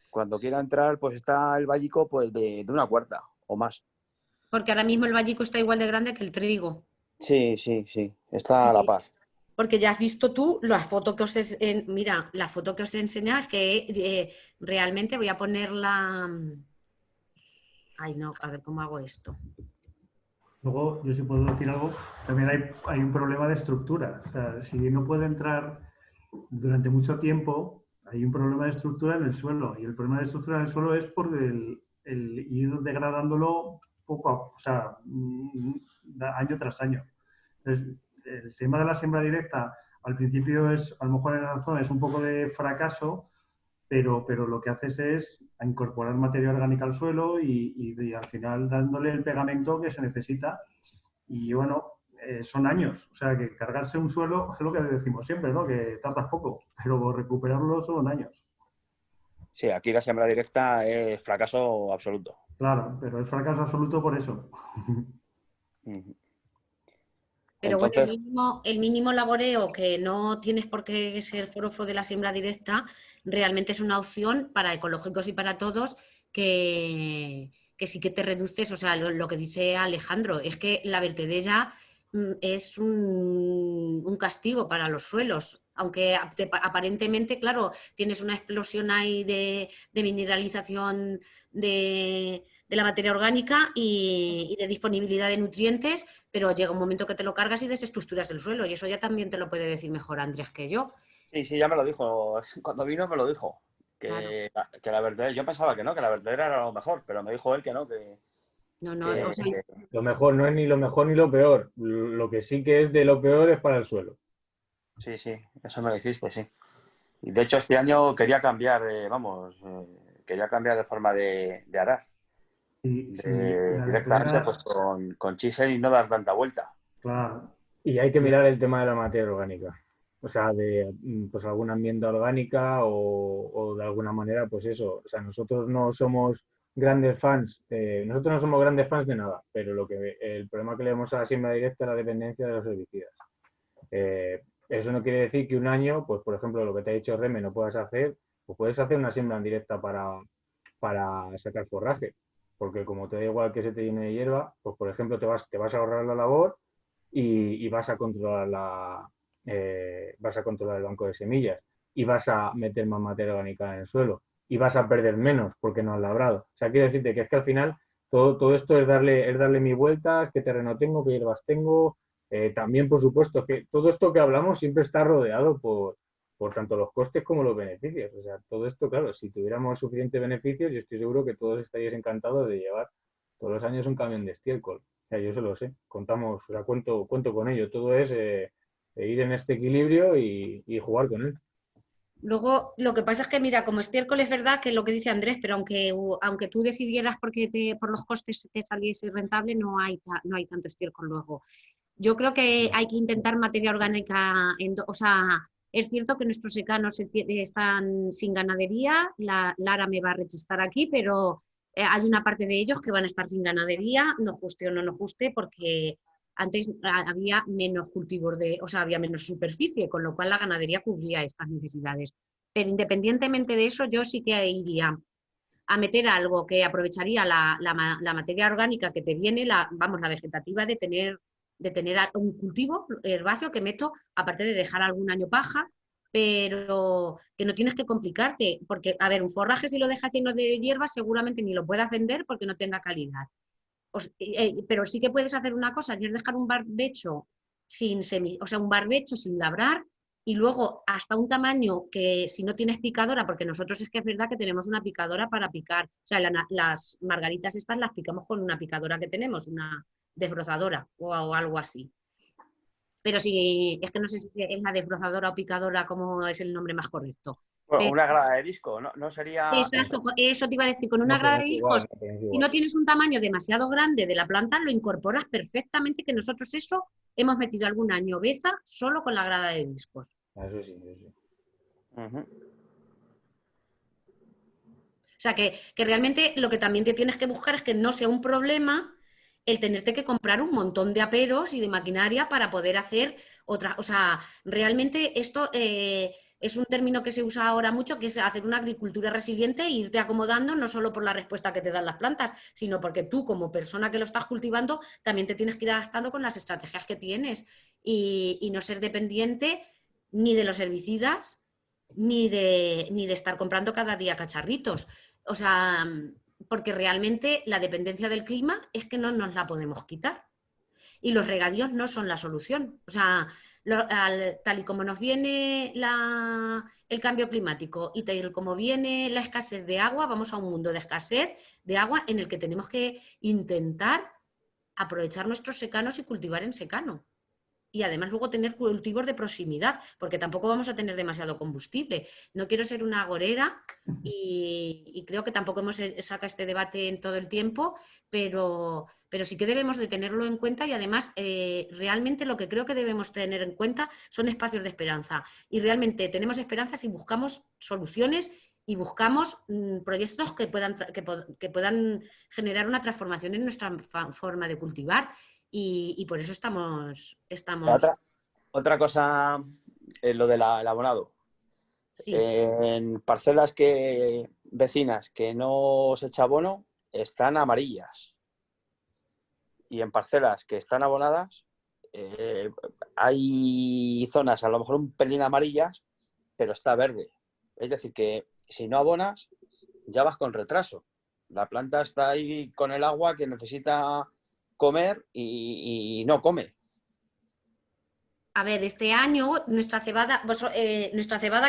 Cuando quiera entrar pues está el vallico pues de una cuarta o más. Porque ahora mismo el vallico está igual de grande que el trigo. Sí, está a la par. Porque ya has visto tú la foto que mira, la foto que os he enseñado es que realmente voy a ponerla. Ay, no, a ver cómo hago esto. Luego, yo sí puedo decir algo, también hay un problema de estructura. O sea, si no puede entrar durante mucho tiempo, hay un problema de estructura en el suelo. Y el problema de estructura en el suelo es por el ir degradándolo o sea, año tras año. Entonces, el tema de la siembra directa al principio es, a lo mejor en la zona es un poco de fracaso, pero lo que haces es incorporar materia orgánica al suelo y al final dándole el pegamento que se necesita. Y bueno, son años. O sea, que cargarse un suelo es lo que decimos siempre, ¿no? Que tardas poco, pero recuperarlo son años. Sí, aquí la siembra directa es fracaso absoluto. Claro, pero es fracaso absoluto por eso. Pero Entonces, bueno, el mínimo laboreo, que no tienes por qué ser forofo de la siembra directa, realmente es una opción para ecológicos y para todos que sí que te reduces, o sea, lo que dice Alejandro, es que la vertedera es un castigo para los suelos, aunque aparentemente, claro, tienes una explosión ahí de mineralización de la materia orgánica y de disponibilidad de nutrientes, pero llega un momento que te lo cargas y desestructuras el suelo, y eso ya también te lo puede decir mejor Andrés que yo. sí, ya me lo dijo. Cuando vino me lo dijo. Claro. Que la vertedera, yo pensaba que no, que la vertedera era lo mejor, pero me dijo él que no, No, que o sea, Lo mejor no es ni lo mejor ni lo peor. Lo que sí que es de lo peor es para el suelo. sí, eso me dijiste, sí. Y de hecho este año quería cambiar de forma de arar. Sí, la Directamente vertedera, pues con chisel y no dar tanta vuelta. claro. Y hay que mirar el tema de la materia orgánica. O sea, de pues alguna enmienda orgánica o de alguna manera, pues eso. O sea, nosotros no somos grandes fans de nada, pero el problema que le vemos a la siembra directa es la dependencia de los herbicidas. Eso no quiere decir que un año, pues por ejemplo, lo que te ha dicho Reme, no puedas hacer, pues puedes hacer una siembra en directa para sacar forraje, porque como te da igual que se te llene de hierba, pues por ejemplo te vas a ahorrar la labor y vas a controlar el banco de semillas y vas a meter más materia orgánica en el suelo y vas a perder menos porque no has labrado. O sea, quiero decirte que es que al final todo esto es darle mi vueltas, qué terreno tengo, qué hierbas tengo. También, por supuesto, que todo esto que hablamos siempre está rodeado por tanto los costes como los beneficios. O sea, todo esto, claro, si tuviéramos suficientes beneficios, yo estoy seguro que todos estaríais encantados de llevar todos los años un camión de estiércol. O sea, yo se lo sé, cuento con ello. Todo es ir en este equilibrio y jugar con él. luego lo que pasa es que, mira, como estiércol es verdad que es lo que dice Andrés, pero aunque tú decidieras porque por los costes te saliese rentable, no hay tanto estiércol luego. Yo creo que hay que intentar materia orgánica, o sea, es cierto que nuestros secanos están sin ganadería, Lara me va a rechistar aquí, pero hay una parte de ellos que van a estar sin ganadería, nos guste o no nos guste, porque antes había menos cultivos o sea, había menos superficie, con lo cual la ganadería cubría estas necesidades. Pero independientemente de eso, yo sí que iría a meter algo que aprovecharía la materia orgánica que te viene, la vegetativa de tener un cultivo herbáceo que meto, aparte de dejar algún año paja, pero que no tienes que complicarte, porque, a ver, un forraje si lo dejas lleno de hierbas seguramente ni lo puedas vender porque no tenga calidad. Pero sí que puedes hacer una cosa, es dejar un barbecho un barbecho sin labrar, y luego hasta un tamaño que si no tienes picadora, porque nosotros es que es verdad que tenemos una picadora para picar, o sea, las margaritas estas las picamos con una picadora que tenemos, una desbrozadora o algo así. Pero sí, es que no sé si es la desbrozadora o picadora como es el nombre más correcto. Bueno, Pero, una grada de disco, ¿no sería exacto, eso te iba a decir, con una No, grada pero de es igual, hijos, no, pero es si igual. no tienes un tamaño demasiado grande de la planta, lo incorporas perfectamente, que nosotros eso hemos metido algún año beza solo con la grada de discos. Eso sí, eso sí. Uh-huh. O sea, que realmente lo que también te tienes que buscar es que no sea un problema el tenerte que comprar un montón de aperos y de maquinaria para poder hacer otra. O sea, realmente esto es un término que se usa ahora mucho, que es hacer una agricultura resiliente e irte acomodando no solo por la respuesta que te dan las plantas, sino porque tú, como persona que lo estás cultivando, también te tienes que ir adaptando con las estrategias que tienes y no ser dependiente ni de los herbicidas ni de estar comprando cada día cacharritos. O sea, porque realmente la dependencia del clima es que no nos la podemos quitar. Y los regadíos no son la solución. O sea, tal y como nos viene el cambio climático y tal y como viene la escasez de agua, vamos a un mundo de escasez de agua en el que tenemos que intentar aprovechar nuestros secanos y cultivar en secano. Y además luego tener cultivos de proximidad, porque tampoco vamos a tener demasiado combustible. No quiero ser una agorera y creo que tampoco hemos sacado este debate en todo el tiempo, pero sí que debemos de tenerlo en cuenta y además realmente lo que creo que debemos tener en cuenta son espacios de esperanza. Y realmente tenemos esperanza si buscamos soluciones y buscamos proyectos que puedan generar una transformación en nuestra forma de cultivar. Y por eso estamos... Otra cosa es lo del abonado. Sí. En parcelas vecinas que no se echa abono, están amarillas. Y en parcelas que están abonadas, hay zonas a lo mejor un pelín amarillas, pero está verde. Es decir, que si no abonas, ya vas con retraso. La planta está ahí con el agua que necesita comer y no come. A ver, este año nuestra cebada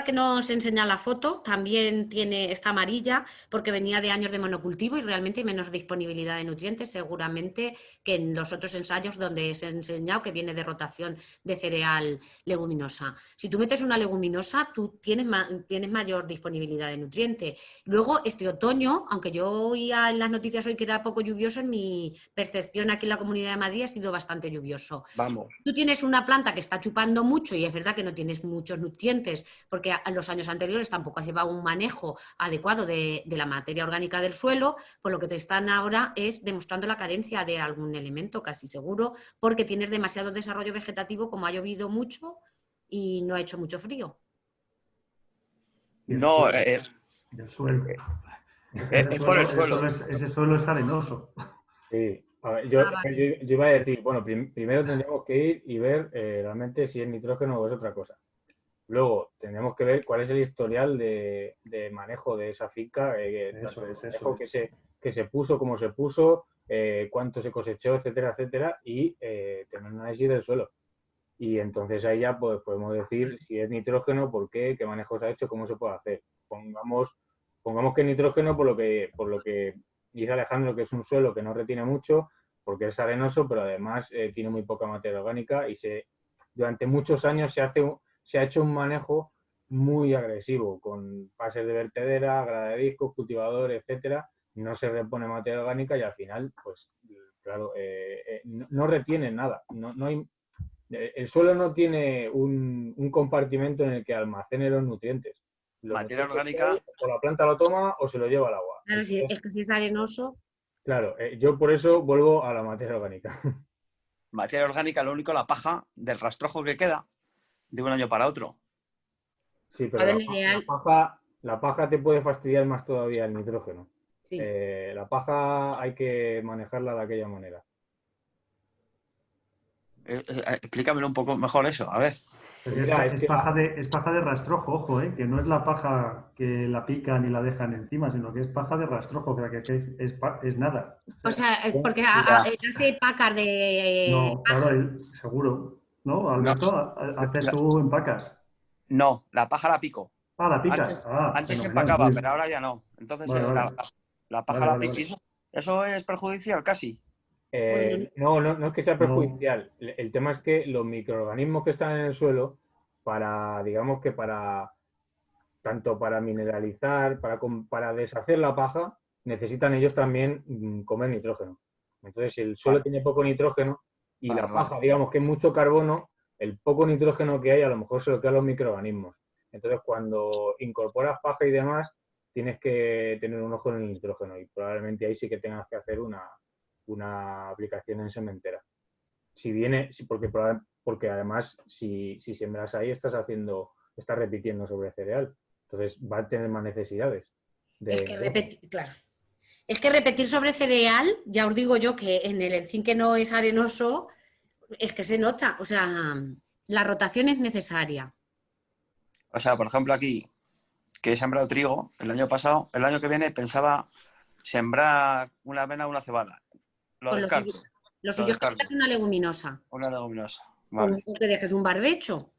que nos enseña la foto también está amarilla porque venía de años de monocultivo y realmente hay menos disponibilidad de nutrientes seguramente que en los otros ensayos donde se ha enseñado que viene de rotación de cereal leguminosa. Si tú metes una leguminosa, tú tienes mayor disponibilidad de nutriente. Luego, este otoño, aunque yo oía en las noticias hoy que era poco lluvioso, en mi percepción aquí en la Comunidad de Madrid ha sido bastante lluvioso. Vamos. Tú tienes una planta que está chupando mucho y es verdad que no tienes muchos nutrientes porque en los años anteriores tampoco has llevado un manejo adecuado de la materia orgánica del suelo, pues lo que te están ahora es demostrando la carencia de algún elemento, casi seguro, porque tienes demasiado desarrollo vegetativo como ha llovido mucho y no ha hecho mucho frío. No, el suelo. Ese suelo es arenoso. Sí. A ver, yo iba a decir, bueno, primero tendríamos que ir y ver realmente si es nitrógeno o es otra cosa. Luego tendremos que ver cuál es el historial de manejo de esa finca, que se puso, cómo se puso, cuánto se cosechó, etcétera, etcétera, y tener un análisis del suelo. Y entonces ahí ya pues, podemos decir si es nitrógeno, por qué manejo se ha hecho, cómo se puede hacer. Pongamos que es nitrógeno por lo que dice Alejandro, que es un suelo que no retiene mucho, porque es arenoso, pero además tiene muy poca materia orgánica y durante muchos años se ha hecho un manejo muy agresivo, con pases de vertedera, grada de discos, cultivador, etcétera. No se repone materia orgánica y al final, pues claro, no retiene nada. No hay, el suelo no tiene un compartimento en el que almacene los nutrientes. Materia orgánica. O la planta lo toma o se lo lleva al agua. Claro, es que si es arenoso. Claro, yo por eso vuelvo a la materia orgánica. Materia orgánica, lo único, la paja del rastrojo que queda de un año para otro. Sí, pero la paja te puede fastidiar más todavía el nitrógeno. Sí. La paja hay que manejarla de aquella manera. Explícamelo un poco mejor eso, a ver. Es paja de rastrojo, ojo, que no es la paja que la pican y la dejan encima, sino que es paja de rastrojo, que es nada. O sea, es porque hace pacas de... No, claro, seguro. ¿No, Alberto? ¿Haces tú empacas? No, la paja la pico. Ah, la picas. Antes se empacaba, pero ahora ya no. Entonces la paja la pico. Vale. ¿Eso es perjudicial casi? No es que sea perjudicial. No. El tema es que los microorganismos que están en el suelo, tanto para mineralizar, para deshacer la paja, necesitan ellos también comer nitrógeno. Entonces, si el suelo tiene poco nitrógeno y la paja, digamos que es mucho carbono, el poco nitrógeno que hay a lo mejor se lo quedan los microorganismos. Entonces, cuando incorporas paja y demás, tienes que tener un ojo en el nitrógeno y probablemente ahí sí que tengas que hacer una una aplicación en sementera. Porque además si siembras ahí estás repitiendo sobre cereal. Entonces va a tener más necesidades. Claro. Es que repetir sobre cereal, ya os digo yo que en el encín que no es arenoso, es que se nota. O sea, la rotación es necesaria. O sea, por ejemplo, aquí, que he sembrado trigo el año pasado, el año que viene pensaba sembrar una avena o una cebada. Lo descarto. Lo suyo es que es una leguminosa. Una leguminosa. Vale. O que dejes un barbecho.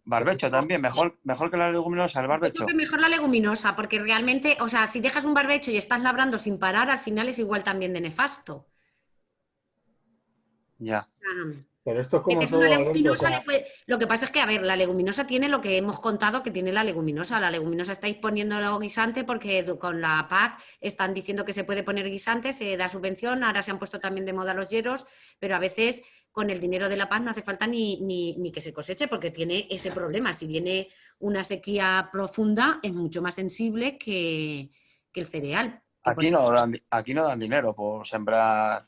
Barbecho también, mejor que la leguminosa, el barbecho. Yo creo que mejor la leguminosa, porque realmente, o sea, si dejas un barbecho y estás labrando sin parar, al final es igual también de nefasto. Ya. Pero esto es como todo, una leguminosa lo que pasa es que, a ver, la leguminosa tiene lo que hemos contado que tiene la leguminosa. La leguminosa estáis poniendo guisante porque con la PAC están diciendo que se puede poner guisante, se da subvención, ahora se han puesto también de moda los hierros, pero a veces con el dinero de la PAC no hace falta ni que se coseche porque tiene ese problema. Si viene una sequía profunda es mucho más sensible que el cereal. Aquí no dan dinero por sembrar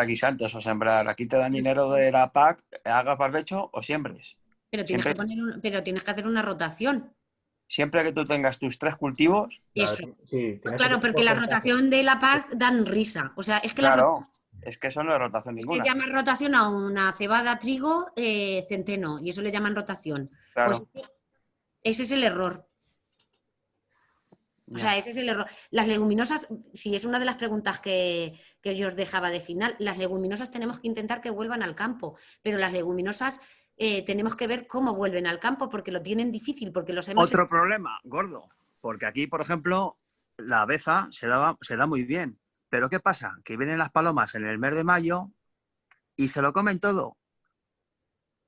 guisantes o sembrar. Aquí te dan dinero de la PAC, hagas barbecho o siembres. Pero tienes que hacer una rotación. Siempre que tú tengas tus 3 cultivos. Eso. Sí, claro, porque la rotación de la PAC dan risa. O sea, es que es que eso no es rotación ninguna. Le llaman rotación a una cebada, trigo, centeno, y eso le llaman rotación. Claro. Pues ese es el error. O sea, ese es el error. Las leguminosas, sí, es una de las preguntas que yo os dejaba de final. Las leguminosas tenemos que intentar que vuelvan al campo, pero las leguminosas tenemos que ver cómo vuelven al campo porque lo tienen difícil, porque los hemos... Otro problema, gordo, porque aquí, por ejemplo, la aveza se da muy bien. Pero ¿qué pasa? Que vienen las palomas en el mes de mayo y se lo comen todo.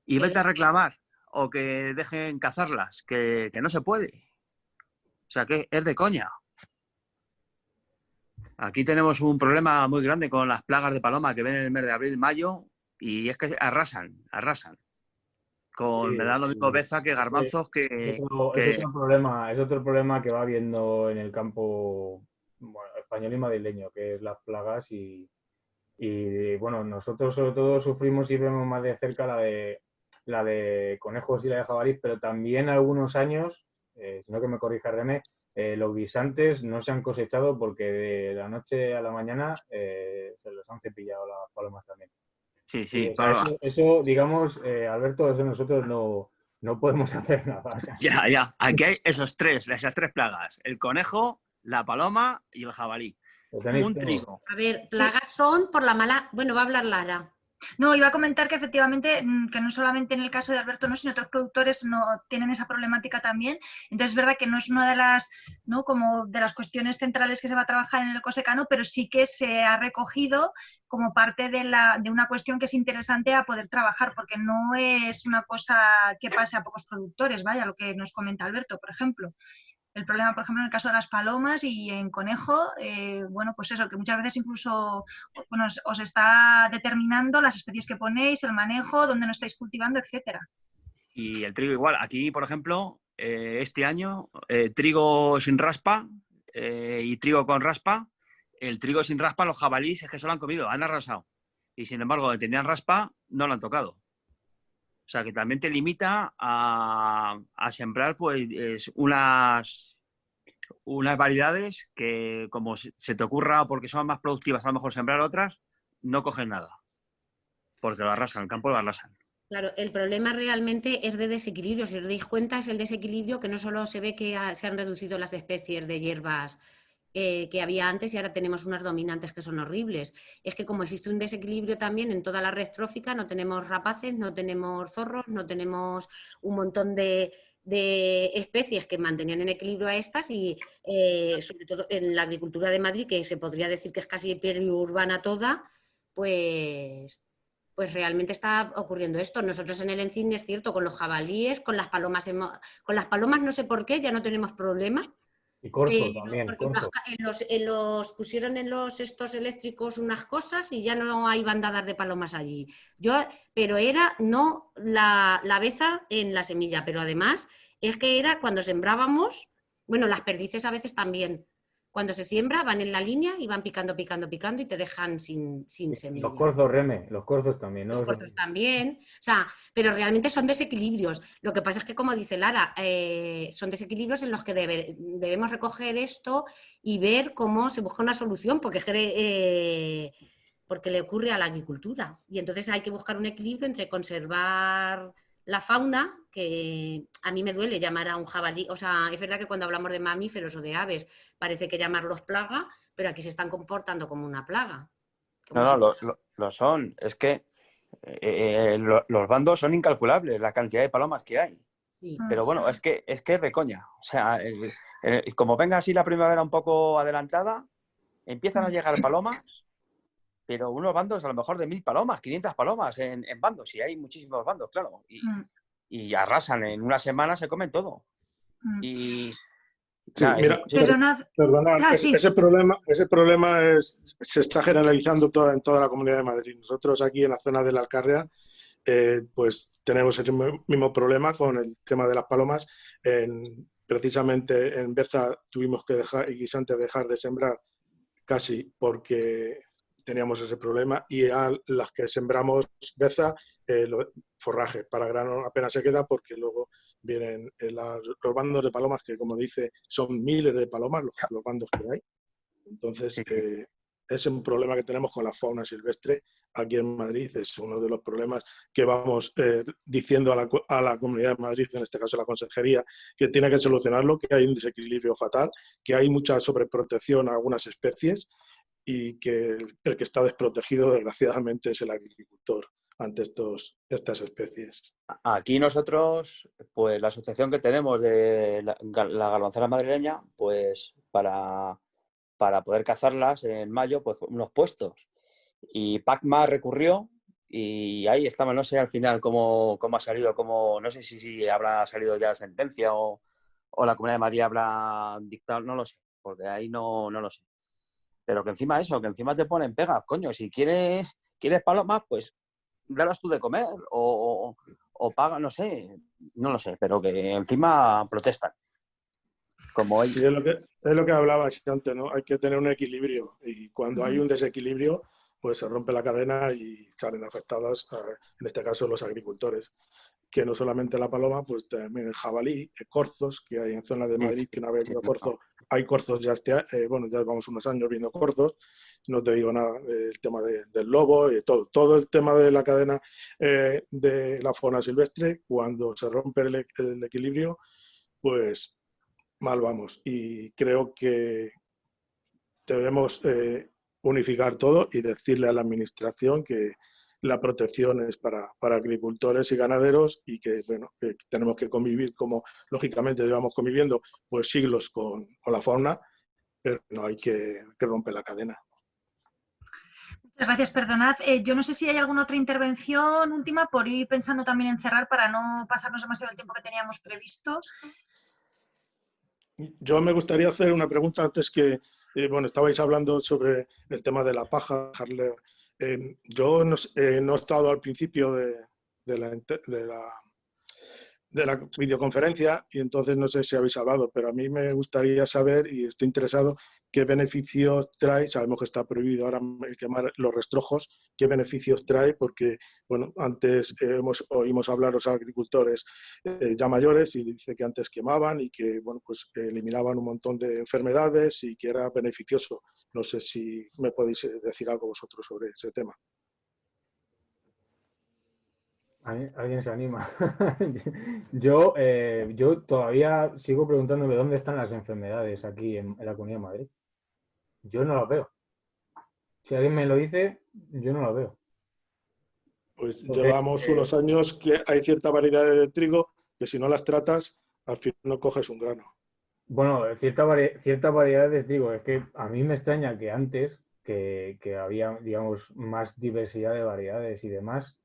Y vete a reclamar o que dejen cazarlas, que no se puede. O sea, que es de coña. Aquí tenemos un problema muy grande con las plagas de paloma que vienen en el mes de abril, mayo, y es que arrasan. Me da lo mismo beza que garbanzos que... Es otro problema que va habiendo en el campo español y madrileño, que es las plagas y bueno, nosotros sobre todo sufrimos y vemos más de cerca la de conejos y la de jabalí, pero también algunos años, si no que me corrija René, los guisantes no se han cosechado porque de la noche a la mañana se los han cepillado las palomas también. Sí, o sea, eso, digamos, Alberto, eso nosotros no podemos hacer nada. O sea, ya. Aquí hay esas tres plagas. El conejo, la paloma y el jabalí. Un trigo. A ver, plagas son por la mala... Bueno, va a hablar Lara. No, iba a comentar que efectivamente, que no solamente en el caso de Alberto, no, sino otros productores no tienen esa problemática también. Entonces es verdad que no es una de las, ¿no?, como de las cuestiones centrales que se va a trabajar en el ecosecano, pero sí que se ha recogido como parte de una cuestión que es interesante a poder trabajar, porque no es una cosa que pase a pocos productores, vaya, lo que nos comenta Alberto, por ejemplo. El problema, por ejemplo, en el caso de las palomas y en conejo, bueno, pues eso, que muchas veces incluso os está determinando las especies que ponéis, el manejo, dónde no estáis cultivando, etcétera. Y el trigo igual. Aquí, por ejemplo, este año, trigo sin raspa y trigo con raspa. El trigo sin raspa, los jabalíes es que se lo han comido, han arrasado. Y sin embargo, donde tenían raspa, no lo han tocado. O sea, que también te limita a sembrar pues unas variedades que, como se te ocurra, porque son más productivas, a lo mejor sembrar otras, no cogen nada. Porque lo arrasan, el campo lo arrasan. Claro, el problema realmente es de desequilibrio. Si os dais cuenta, es el desequilibrio que no solo se ve que se han reducido las especies de hierbas que había antes y ahora tenemos unas dominantes que son horribles. Es que como existe un desequilibrio también en toda la red trófica, no tenemos rapaces, no tenemos zorros, no tenemos un montón de especies que mantenían en equilibrio a estas y sobre todo en la agricultura de Madrid, que se podría decir que es casi periurbana toda, pues realmente está ocurriendo esto. Nosotros en el encine es cierto, con los jabalíes, con las palomas no sé por qué, ya no tenemos problema. Y corzo también. Porque pusieron en los estos eléctricos unas cosas y ya no hay bandadas de palomas allí. Pero era no la aveza en la semilla, pero además es que era cuando sembrábamos, bueno, las perdices a veces también, Cuando se siembra van en la línea y van picando, picando, picando y te dejan sin semilla. Los corzos, Reme, los corzos también, ¿no? Los corzos también, o sea, pero realmente son desequilibrios. Lo que pasa es que, como dice Lara, son desequilibrios en los que debemos recoger esto y ver cómo se busca una solución, porque le ocurre a la agricultura. Y entonces hay que buscar un equilibrio entre conservar la fauna, que a mí me duele llamar a un jabalí, o sea, es verdad que cuando hablamos de mamíferos o de aves parece que llamarlos plaga, pero aquí se están comportando como una plaga. No, lo son. Es que los bandos son incalculables, la cantidad de palomas que hay. Sí. Pero bueno, es que es de coña. O sea, como venga así la primavera un poco adelantada, empiezan a llegar palomas, pero unos bandos a lo mejor de 1000 palomas, 500 palomas en bandos, y hay muchísimos bandos, claro. Y arrasan, en una semana se comen todo. Y sí, nada, mira, perdonad, sí. ese problema se está generalizando en toda la Comunidad de Madrid. Nosotros aquí en la zona de la Alcarria pues tenemos el mismo problema con el tema de las palomas. Precisamente en Beza tuvimos que dejar de sembrar casi porque teníamos ese problema, y a las que sembramos Beza, forraje para grano apenas se queda, porque luego vienen los bandos de palomas, que como dice, son miles de palomas los bandos que hay. Entonces, es un problema que tenemos con la fauna silvestre aquí en Madrid. Es uno de los problemas que vamos diciendo a la Comunidad de Madrid, en este caso la Consejería, que tiene que solucionarlo, que hay un desequilibrio fatal, que hay mucha sobreprotección a algunas especies, y que el que está desprotegido, desgraciadamente, es el agricultor ante estas especies. Aquí nosotros, pues la asociación que tenemos de la garbancera madrileña, pues para poder cazarlas en mayo, pues unos puestos. Y PACMA recurrió y ahí estaba. No sé al final cómo ha salido, no sé si habrá salido ya sentencia o la Comunidad de Madrid habrá dictado, no lo sé, porque ahí no lo sé. Pero que encima te ponen pegas, coño, si quieres palomas, pues darlas tú de comer o paga, no lo sé, pero que encima protestan. Como sí, es lo que hablabas antes, ¿no? Hay que tener un equilibrio, y cuando hay un desequilibrio, pues se rompe la cadena y salen afectados, en este caso, los agricultores. Que no solamente la paloma, pues también el jabalí, corzos, que hay en zonas de Madrid, que una vez habido corzo, hay corzos ya ya llevamos unos años viendo corzos, no te digo nada del tema del lobo, y todo el tema de la cadena de la fauna silvestre. Cuando se rompe el equilibrio, pues mal vamos. Y creo que debemos unificar todo y decirle a la administración que la protección es para agricultores y ganaderos, y que, que tenemos que convivir como lógicamente llevamos conviviendo pues siglos con la fauna, pero no hay que romper la cadena. Muchas gracias, perdonad. Yo no sé si hay alguna otra intervención última, por ir pensando también en cerrar para no pasarnos demasiado el tiempo que teníamos previsto. Yo me gustaría hacer una pregunta antes que, estabais hablando sobre el tema de la paja. Yo no he estado al principio de la videoconferencia, y entonces no sé si habéis hablado, pero a mí me gustaría saber, y estoy interesado, qué beneficios trae. Sabemos que está prohibido ahora el quemar los rastrojos, qué beneficios trae, porque antes oímos hablar a los agricultores ya mayores, y dice que antes quemaban y que pues eliminaban un montón de enfermedades y que era beneficioso. No sé si me podéis decir algo vosotros sobre ese tema. ¿Alguien se anima? Yo todavía sigo preguntándome dónde están las enfermedades aquí en la Comunidad de Madrid. Yo no las veo. Si alguien me lo dice, yo no las veo. Pues llevamos unos años que hay cierta variedad de trigo que, si no las tratas, al final no coges un grano. Bueno, cierta variedad de trigo. Es que a mí me extraña que antes, que había, digamos, más diversidad de variedades y demás,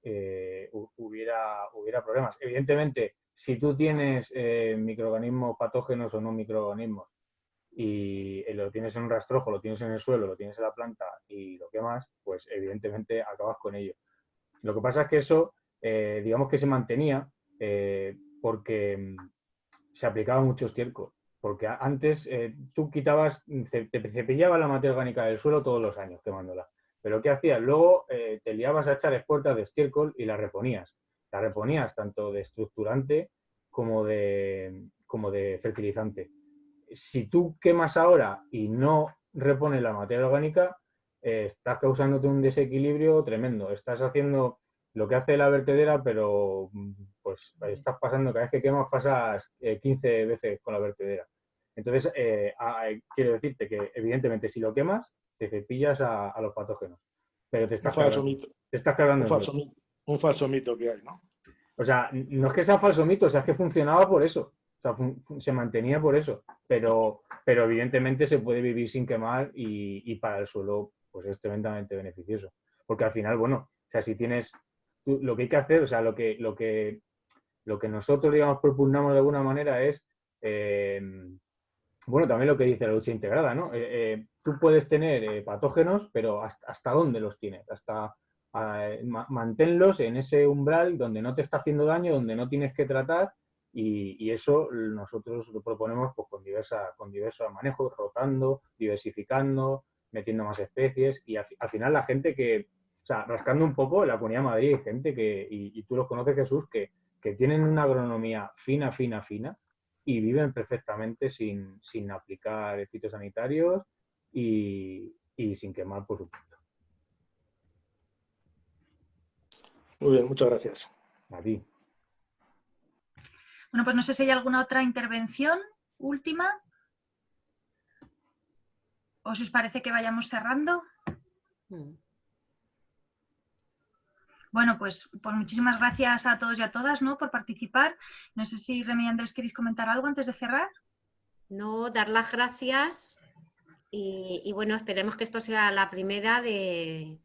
hubiera problemas. Evidentemente, si tú tienes microorganismos patógenos o no microorganismos, y lo tienes en un rastrojo, lo tienes en el suelo, lo tienes en la planta y lo quemas, pues evidentemente acabas con ello. Lo que pasa es que eso, digamos que se mantenía porque se aplicaba mucho estiércol. Porque antes tú quitabas, te cepillabas la materia orgánica del suelo todos los años quemándola. Pero ¿qué hacías? Luego te liabas a echar espuertas de estiércol y las reponías. Las reponías tanto de estructurante como de fertilizante. Si tú quemas ahora y no repones la materia orgánica, estás causándote un desequilibrio tremendo. Estás haciendo lo que hace la vertedera, pero pues estás pasando, cada vez que quemas pasas 15 veces con la vertedera. Entonces, quiero decirte que evidentemente si lo quemas, te cepillas a los patógenos. Pero te estás cargando. Un falso mito que hay, ¿no? O sea, no es que sea falso mito, o sea, es que funcionaba por eso. O sea, se mantenía por eso. Pero evidentemente se puede vivir sin quemar y para el suelo pues es tremendamente beneficioso. Porque al final, bueno, o sea, si tienes lo que hay que hacer, o sea, lo que nosotros, digamos, propugnamos de alguna manera es, bueno, también lo que dice la lucha integrada, ¿no? Tú puedes tener patógenos, pero ¿hasta dónde los tienes? Manténlos en ese umbral donde no te está haciendo daño, donde no tienes que tratar, y eso nosotros lo proponemos pues, con diversos manejos, rotando, diversificando, metiendo más especies, y al final la gente que, o sea, rascando un poco, en la Comunidad de Madrid hay gente que, y tú los conoces, Jesús, que tienen una agronomía fina y viven perfectamente sin aplicar fitosanitarios y sin quemar, por supuesto. Muy bien, muchas gracias. A ti. Bueno, pues no sé si hay alguna otra intervención última. ¿O si os parece que vayamos cerrando? Bueno, pues muchísimas gracias a todos y a todas, ¿no?, por participar. No sé si Remy y Andrés queréis comentar algo antes de cerrar. No, dar las gracias y bueno, esperemos que esto sea la primera de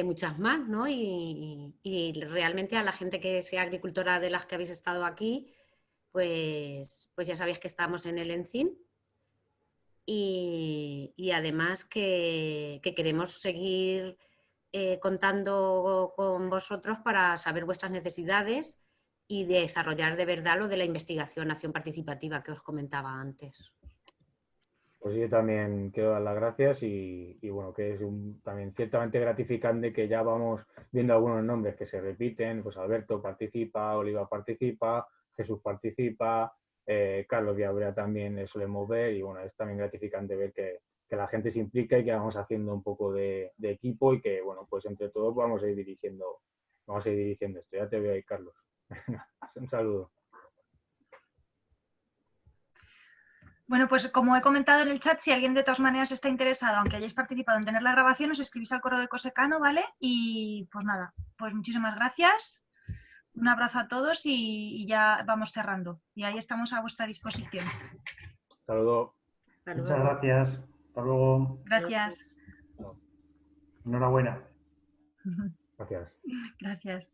muchas más, ¿no? Y realmente a la gente que sea agricultora de las que habéis estado aquí, pues ya sabéis que estamos en el ENCIN y además que queremos seguir contando con vosotros para saber vuestras necesidades y desarrollar de verdad lo de la investigación, acción participativa que os comentaba antes. Pues yo también quiero dar las gracias y bueno, que es también ciertamente gratificante que ya vamos viendo algunos nombres que se repiten, pues Alberto participa, Oliva participa, Jesús participa, Carlos Viabrea también solemos ver y bueno, es también gratificante ver que la gente se implica y que vamos haciendo un poco de equipo y que bueno, pues entre todos vamos a ir dirigiendo esto. Ya te veo ahí, Carlos. Un saludo. Bueno, pues como he comentado en el chat, si alguien de todas maneras está interesado, aunque hayáis participado en tener la grabación, os escribís al correo de Cosecano, ¿vale? Y pues nada, pues muchísimas gracias, un abrazo a todos y ya vamos cerrando. Y ahí estamos a vuestra disposición. Saludos. Muchas gracias. Hasta luego. Gracias. Enhorabuena. Gracias. Gracias.